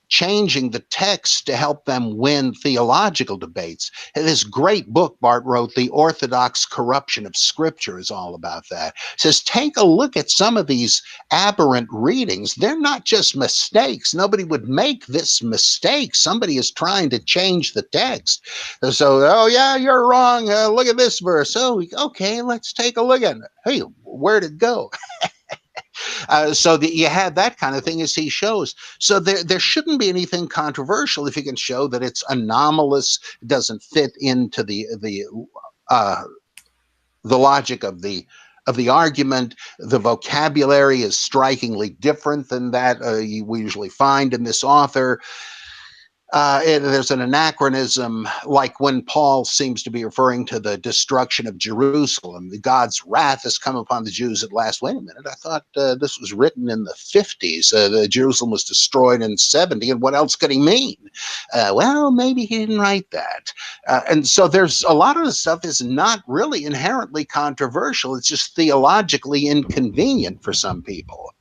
changing the text to help them win theological debates. This great book Bart wrote, The Orthodox Corruption of Scripture, is all about that. It says, take a look at some of these aberrant readings. They're not just mistakes. Nobody would make this mistake. Somebody is trying to change the text. So, oh yeah, you're wrong. Look at this verse. Oh, okay, let's take a look at it. Hey, where'd it go? So that you had that kind of thing, as he shows. So there shouldn't be anything controversial if you can show that it's anomalous, doesn't fit into uh, the logic of the argument. The vocabulary is strikingly different than that we usually find in this author. There's an anachronism, like when Paul seems to be referring to the destruction of Jerusalem. God's wrath has come upon the Jews at last. Wait a minute, I thought this was written in the 50s. Jerusalem was destroyed in 70, and what else could he mean? Well, maybe he didn't write that. And so there's a lot of the stuff is not really inherently controversial. It's just theologically inconvenient for some people.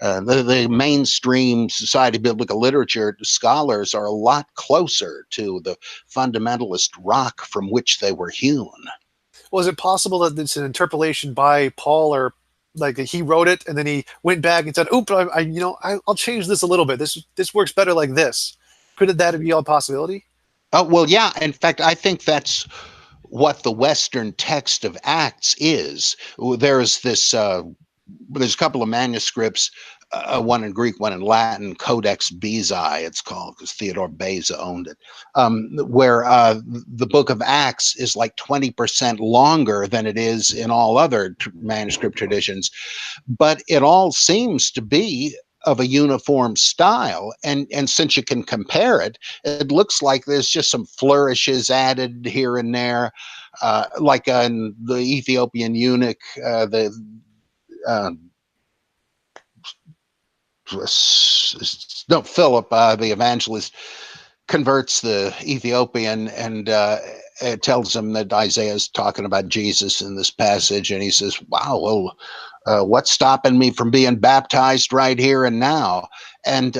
The mainstream Society of Biblical Literature scholars are a lot closer to the fundamentalist rock from which they were hewn. Well, is it possible that it's an interpolation by Paul, or like he wrote it and then he went back and said, "Oop, I'll change this a little bit. This works better like this." Could that be a possibility? Oh, well, yeah. In fact, I think that's what the Western text of Acts is. There's this there's a couple of manuscripts, one in Greek, one in Latin, Codex Bezae, it's called, because Theodore Beza owned it, where the book of Acts is like 20% longer than it is in all other manuscript traditions. But it all seems to be of a uniform style, and since you can compare it, it looks like there's just some flourishes added here and there, like in the Ethiopian eunuch, uh, Philip, the evangelist, converts the Ethiopian, and it tells him that Isaiah is talking about Jesus in this passage, and he says, "Wow, well, what's stopping me from being baptized right here and now?" And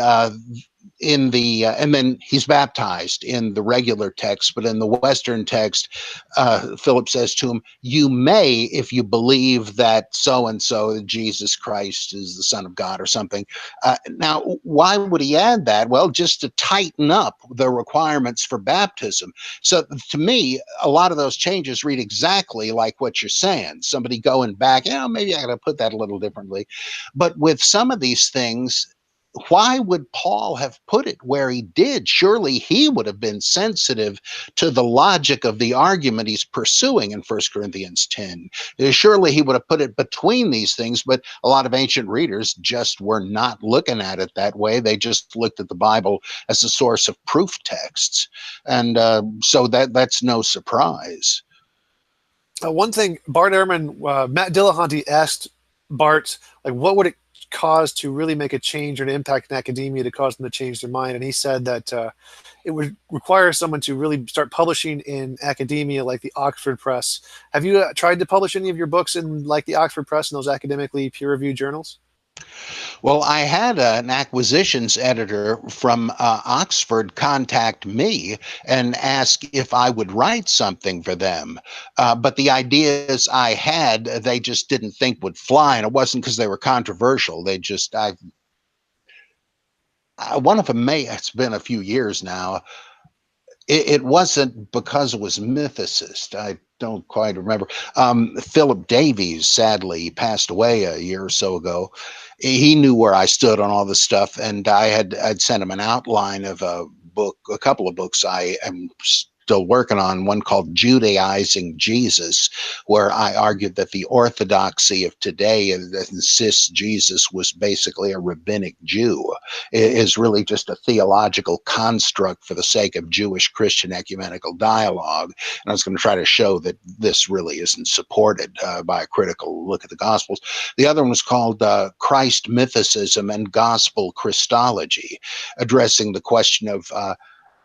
and then he's baptized in the regular text, but in the Western text, Philip says to him, "You may, if you believe that so and so, Jesus Christ is the Son of God," or something. Now, why would he add that? Well, just to tighten up the requirements for baptism. So, to me, a lot of those changes read exactly like what you're saying. Somebody going back, maybe I got to put that a little differently. But with some of these things, why would Paul have put it where he did? Surely he would have been sensitive to the logic of the argument he's pursuing in 1 Corinthians 10. Surely he would have put it between these things, but a lot of ancient readers just were not looking at it that way. They just looked at the Bible as a source of proof texts. And so that's no surprise. One thing, Bart Ehrman, Matt Dillahunty asked Bart, like, what would it cause to really make a change or an impact in academia to cause them to change their mind? And he said that it would require someone to really start publishing in academia, like the Oxford Press. Have you tried to publish any of your books in like the Oxford Press and those academically peer-reviewed journals? Well, I had an acquisitions editor from Oxford contact me and ask if I would write something for them. But the ideas I had, they just didn't think would fly. And it wasn't because they were controversial. One of them it's been a few years now. It wasn't because it was mythicist. I don't quite remember. Philip Davies, sadly, passed away a year or so ago. He knew where I stood on all this stuff, and I'd sent him an outline of a book, a couple of books I am still working on, one called Judaizing Jesus, where I argued that the orthodoxy of today that insists Jesus was basically a rabbinic Jew is really just a theological construct for the sake of Jewish Christian ecumenical dialogue. And I was going to try to show that this really isn't supported by a critical look at the Gospels. The other one was called Christ Mythicism and Gospel Christology, addressing the question of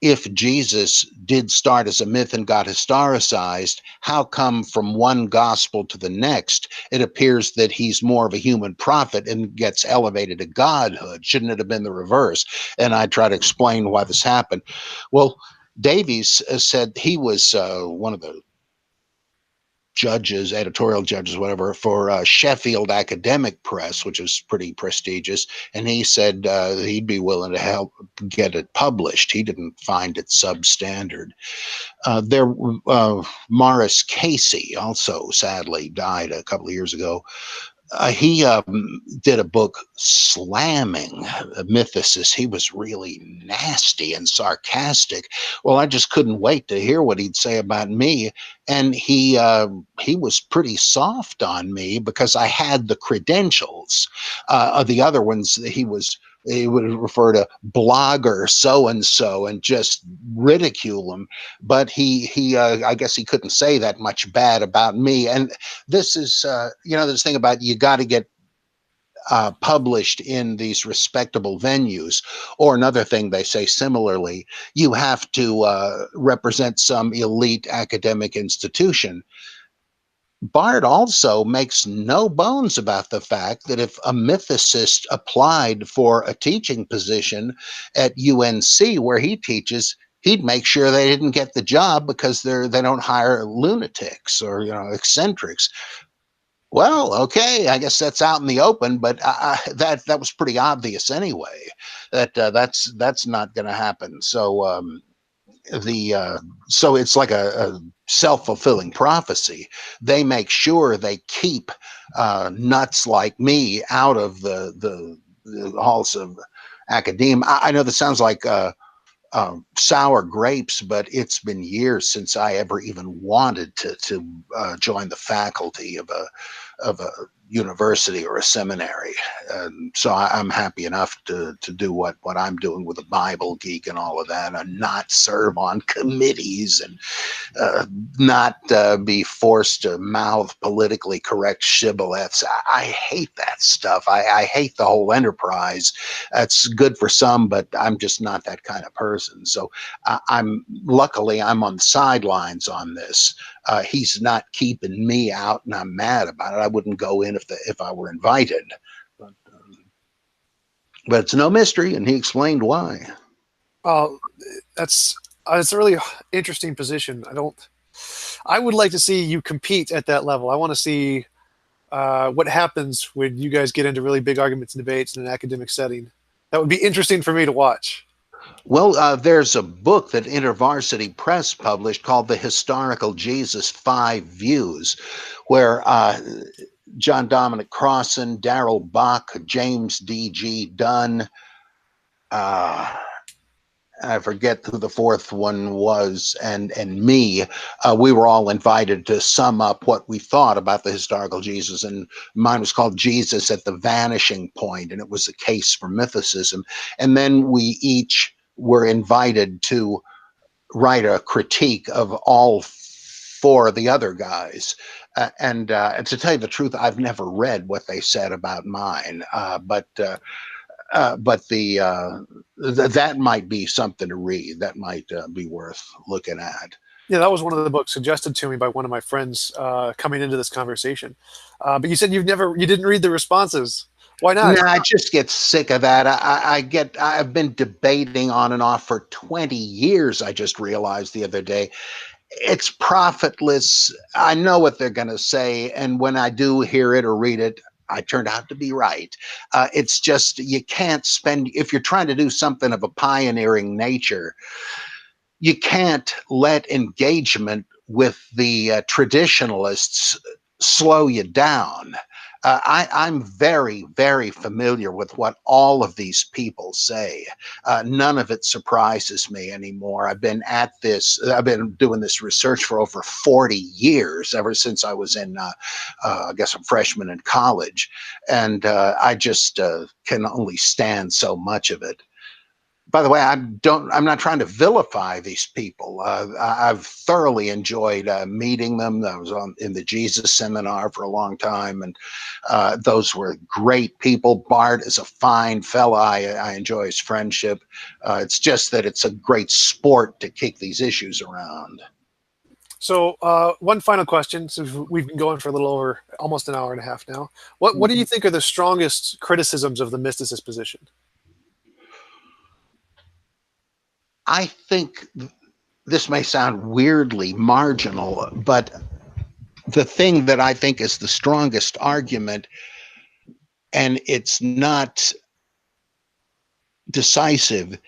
if Jesus did start as a myth and got historicized, how come from one gospel to the next, it appears that he's more of a human prophet and gets elevated to godhood? Shouldn't it have been the reverse? And I try to explain why this happened. Well, Davies said he was one of the judges, editorial judges, whatever, for Sheffield Academic Press, which is pretty prestigious. And he said he'd be willing to help get it published. He didn't find it substandard. Morris Casey also sadly died a couple of years ago. He did a book slamming mythicists. He was really nasty and sarcastic. Well, I just couldn't wait to hear what he'd say about me. And he was pretty soft on me because I had the credentials. Of the other ones, he would refer to blogger so and so and just ridicule him. But I guess he couldn't say that much bad about me. And this is this thing about you got to get published in these respectable venues. Or another thing they say similarly, you have to represent some elite academic institution. Bart also makes no bones about the fact that if a mythicist applied for a teaching position at UNC where he teaches, he'd make sure they didn't get the job because they don't hire lunatics or eccentrics. Well, okay, I guess that's out in the open, but that was pretty obvious anyway. That's not going to happen. So so it's like a self-fulfilling prophecy. They make sure they keep nuts like me out of the halls of academia. I know this sounds like sour grapes, but it's been years since I ever even wanted to join the faculty of a university or a seminary. So I'm happy enough to do what I'm doing with a Bible geek and all of that, and not serve on committees and not be forced to mouth politically correct shibboleths. I hate that stuff. I hate the whole enterprise. It's good for some, but I'm just not that kind of person. So luckily I'm on the sidelines on this. He's not keeping me out, and I'm mad about it. I wouldn't go in if I were invited, but it's no mystery, and he explained why. Well, it's a really interesting position. I would like to see you compete at that level. I want to see what happens when you guys get into really big arguments and debates in an academic setting. That would be interesting for me to watch. Well, there's a book that InterVarsity Press published called The Historical Jesus 5 Views, where John Dominic Crossan, Darrell Bach, James D.G. Dunn, I forget who the fourth one was, and me, we were all invited to sum up what we thought about the historical Jesus. And mine was called Jesus at the Vanishing Point, and it was a case for mythicism. And then we each were invited to write a critique of all four of the other guys. And to tell you the truth, I've never read what they said about mine, but that might be something to read. That might be worth looking at. Yeah, that was one of the books suggested to me by one of my friends coming into this conversation. But you said you didn't read the responses. Why not? No, I just get sick of that. I've been debating on and off for 20 years. I just realized the other day, it's profitless. I know what they're going to say, and when I do hear it or read it, I turned out to be right. It's just, you can't spend, if you're trying to do something of a pioneering nature, you can't let engagement with the traditionalists slow you down. I'm very, very familiar with what all of these people say. None of it surprises me anymore. I've been doing this research for over 40 years, ever since I was in, I guess, a freshman in college. And I just can only stand so much of it. By the way, I'm not trying to vilify these people. I've thoroughly enjoyed meeting them. I was in the Jesus seminar for a long time, and those were great people. Bart is a fine fella. I enjoy his friendship. It's just that it's a great sport to kick these issues around. So, one final question, since we've been going for a little over almost an hour and a half now. What do you think are the strongest criticisms of the mysticist position? I think this may sound weirdly marginal, but the thing that I think is the strongest argument, and it's not decisive,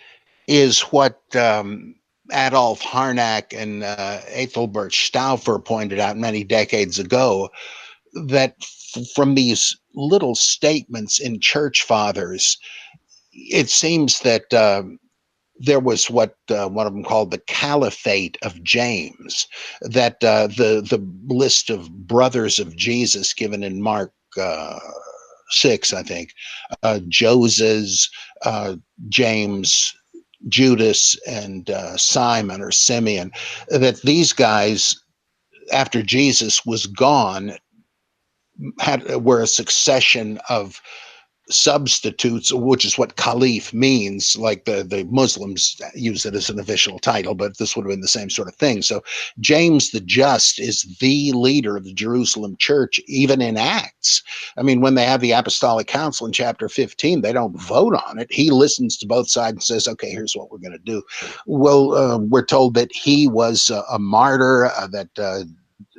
is what Adolf Harnack and Ethelbert Stauffer pointed out many decades ago, that from these little statements in church fathers, it seems that there was what one of them called the Caliphate of James, that the list of brothers of Jesus given in Mark 6, I think, Joses, James, Judas, and Simon or Simeon, that these guys, after Jesus was gone, were a succession of substitutes, which is what caliph means. Like the Muslims use it as an official title, but this would have been the same sort of thing. So James the Just is the leader of the Jerusalem church, even in Acts. I mean, when they have the Apostolic Council in chapter 15, they don't vote on it. He listens to both sides and says, okay, here's what we're going to do. Well, we're told that he was a martyr, that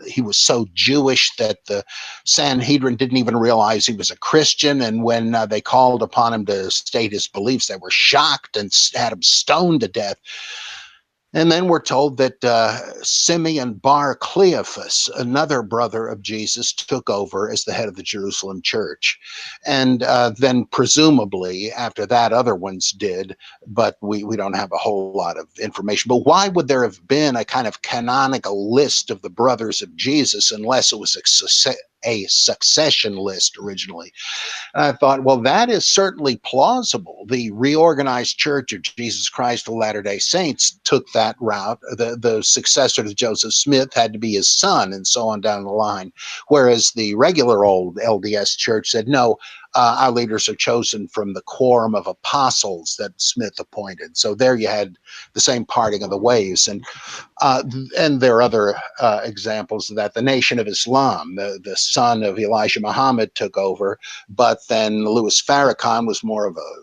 he was so Jewish that the Sanhedrin didn't even realize he was a Christian. And when they called upon him to state his beliefs, they were shocked and had him stoned to death. And then we're told that Simeon Bar Cleophas, another brother of Jesus, took over as the head of the Jerusalem church. And then presumably after that, other ones did, but we don't have a whole lot of information. But why would there have been a kind of canonical list of the brothers of Jesus unless it was a succession list originally? And I thought, well, that is certainly plausible. The reorganized Church of Jesus Christ of Latter-day Saints took that route. The successor to Joseph Smith had to be his son, and so on down the line. Whereas the regular old LDS Church said, no, our leaders are chosen from the quorum of apostles that Smith appointed. So there you had the same parting of the ways. And there are other examples of that. The Nation of Islam, the son of Elijah Muhammad, took over, but then Louis Farrakhan was more of a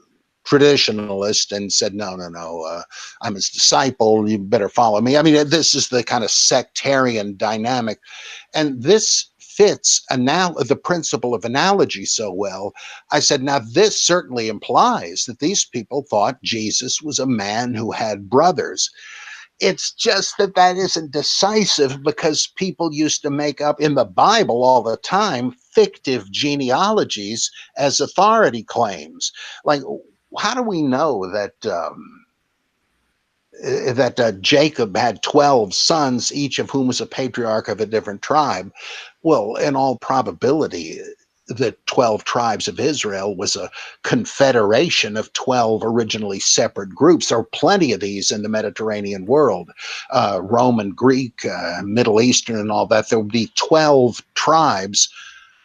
traditionalist and said, no, I'm his disciple. You better follow me. I mean, this is the kind of sectarian dynamic. And this fits the principle of analogy so well. I said, now this certainly implies that these people thought Jesus was a man who had brothers. It's just that that isn't decisive, because people used to make up in the Bible all the time fictive genealogies as authority claims. Like, how do we know that Jacob had 12 sons, each of whom was a patriarch of a different tribe? Well, in all probability, the 12 tribes of Israel was a confederation of 12 originally separate groups. There are plenty of these in the Mediterranean world, Roman, Greek, Middle Eastern, and all that. There would be 12 tribes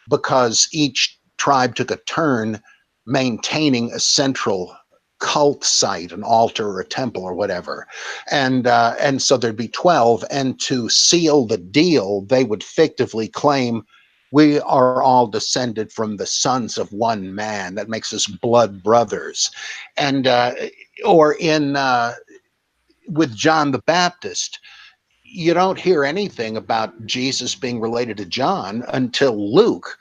because each tribe took a turn maintaining a central cult site, an altar or a temple or whatever. And so there'd be 12, and to seal the deal, they would fictively claim, we are all descended from the sons of one man. That makes us blood brothers. And or in with John the Baptist, you don't hear anything about Jesus being related to John until Luke,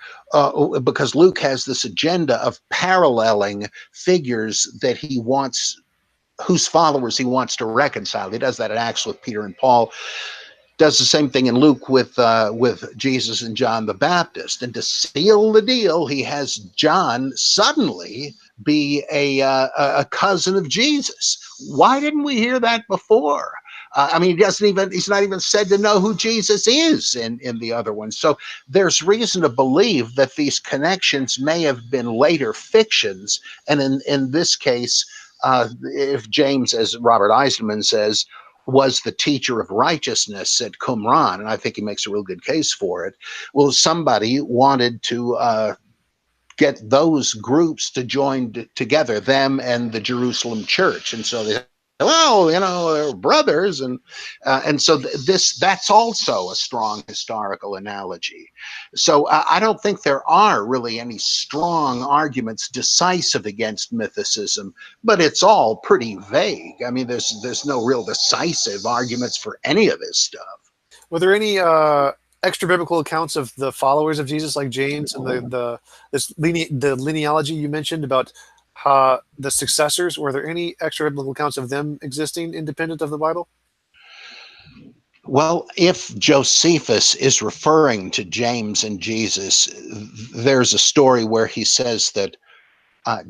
because Luke has this agenda of paralleling figures that he wants, whose followers he wants to reconcile. He does that in Acts with Peter and Paul. Does the same thing in Luke with Jesus and John the Baptist, and to seal the deal, he has John suddenly be a cousin of Jesus. Why didn't we hear that before? I mean, he's not even said to know who Jesus is in the other one. So there's reason to believe that these connections may have been later fictions. And in this case, if James, as Robert Eisenman says, was the teacher of righteousness at Qumran, and I think he makes a real good case for it. Well, somebody wanted to get those groups to join together, them and the Jerusalem church, and so they, well, they're brothers, and so that's also a strong historical analogy. So I don't think there are really any strong arguments decisive against mythicism, but it's all pretty vague. I mean, there's no real decisive arguments for any of this stuff. Were there any extra biblical accounts of the followers of Jesus, like James, and the linealogy you mentioned about the successors? Were there any extra biblical accounts of them existing independent of the Bible? Well, if Josephus is referring to James and Jesus, there's a story where he says that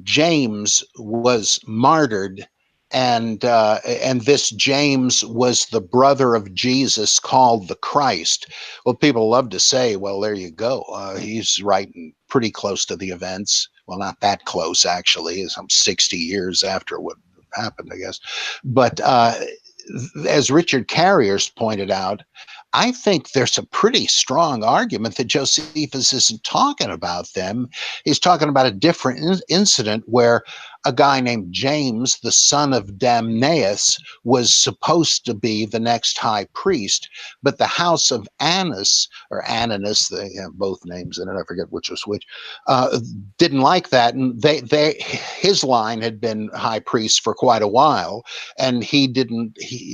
James was martyred, and this James was the brother of Jesus, called the Christ. Well, people love to say, "Well, there you go. He's writing pretty close to the events." Well, not that close, actually. Some 60 years after what happened, I guess. But as Richard Carrier's pointed out, I think there's a pretty strong argument that Josephus isn't talking about them. He's talking about a different incident where a guy named James, the son of Damnaeus, was supposed to be the next high priest, but the house of Annas, or Ananus, they have both names in it, I forget which was which, didn't like that, and his line had been high priest for quite a while, and he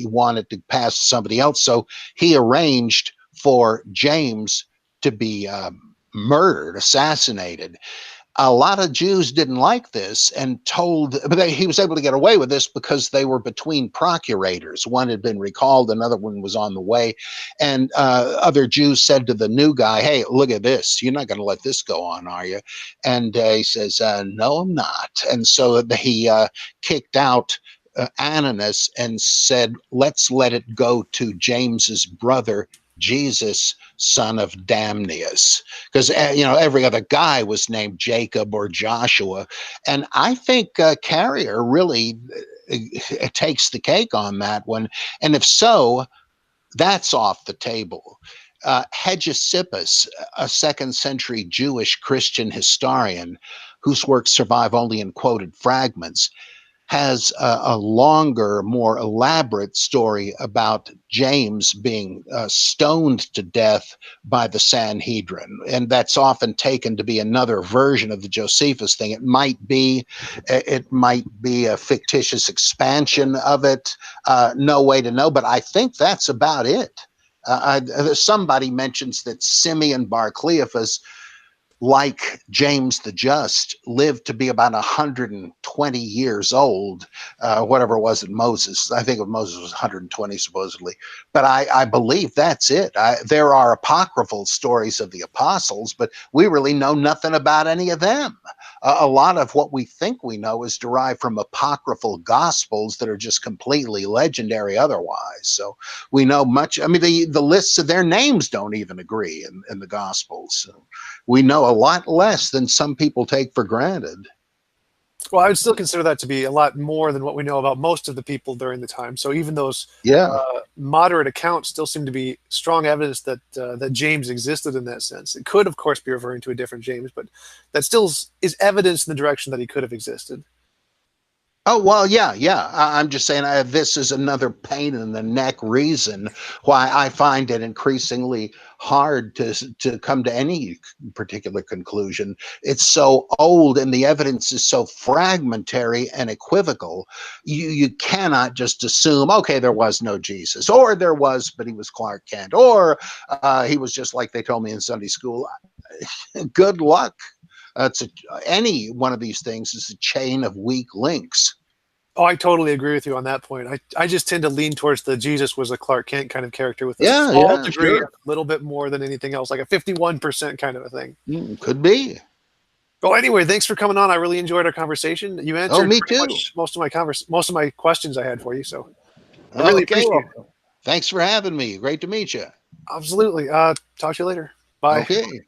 wanted to pass to somebody else, so he arranged for James to be murdered, assassinated. A lot of Jews didn't like this and but he was able to get away with this because they were between procurators. One had been recalled, another one was on the way. And other Jews said to the new guy, "Hey, look at this. You're not going to let this go on, are you?" And he says, "No, I'm not." And so he kicked out Ananus and said, "Let's let it go to James's brother, Jesus, son of Damnaeus," because every other guy was named Jacob or Joshua. And I think Carrier really takes the cake on that one. And if so, that's off the table. Hegesippus, a second century Jewish Christian historian whose works survive only in quoted fragments, has a longer, more elaborate story about James being stoned to death by the Sanhedrin. And that's often taken to be another version of the Josephus thing. It might be a fictitious expansion of it. No way to know, but I think that's about it. Somebody mentions that Simeon Bar Cleophas, like James the Just, lived to be about 120 years old, whatever it was that Moses, I think of Moses was 120 supposedly, but I believe that's it. There are apocryphal stories of the apostles, but we really know nothing about any of them. A lot of what we think we know is derived from apocryphal gospels that are just completely legendary otherwise. So we know much. I mean, the lists of their names don't even agree in the gospels. So we know a lot less than some people take for granted. Well, I would still consider that to be a lot more than what we know about most of the people during the time. So even those Yeah. moderate accounts still seem to be strong evidence that that James existed in that sense. It could, of course, be referring to a different James, but that still is evidence in the direction that he could have existed. Oh, well, yeah, yeah. I'm just saying this is another pain in the neck reason why I find it increasingly hard to come to any particular conclusion. It's so old and the evidence is so fragmentary and equivocal. You cannot just assume, okay, there was no Jesus, or there was, but he was Clark Kent, or he was just like they told me in Sunday school. Good luck. Any one of these things is a chain of weak links. Oh, I totally agree with you on that point. I just tend to lean towards the Jesus was a Clark Kent kind of character with a Yeah, small yeah, degree, a sure. little bit more than anything else, like a 51% kind of a thing. Could be. Well, anyway, thanks for coming on. I really enjoyed our conversation. You Oh, answered me pretty too. much most of my questions I had for you, so I really Okay, appreciate well, it. thanks for having me. Great to meet you. Absolutely. Talk to you later. Bye. Okay.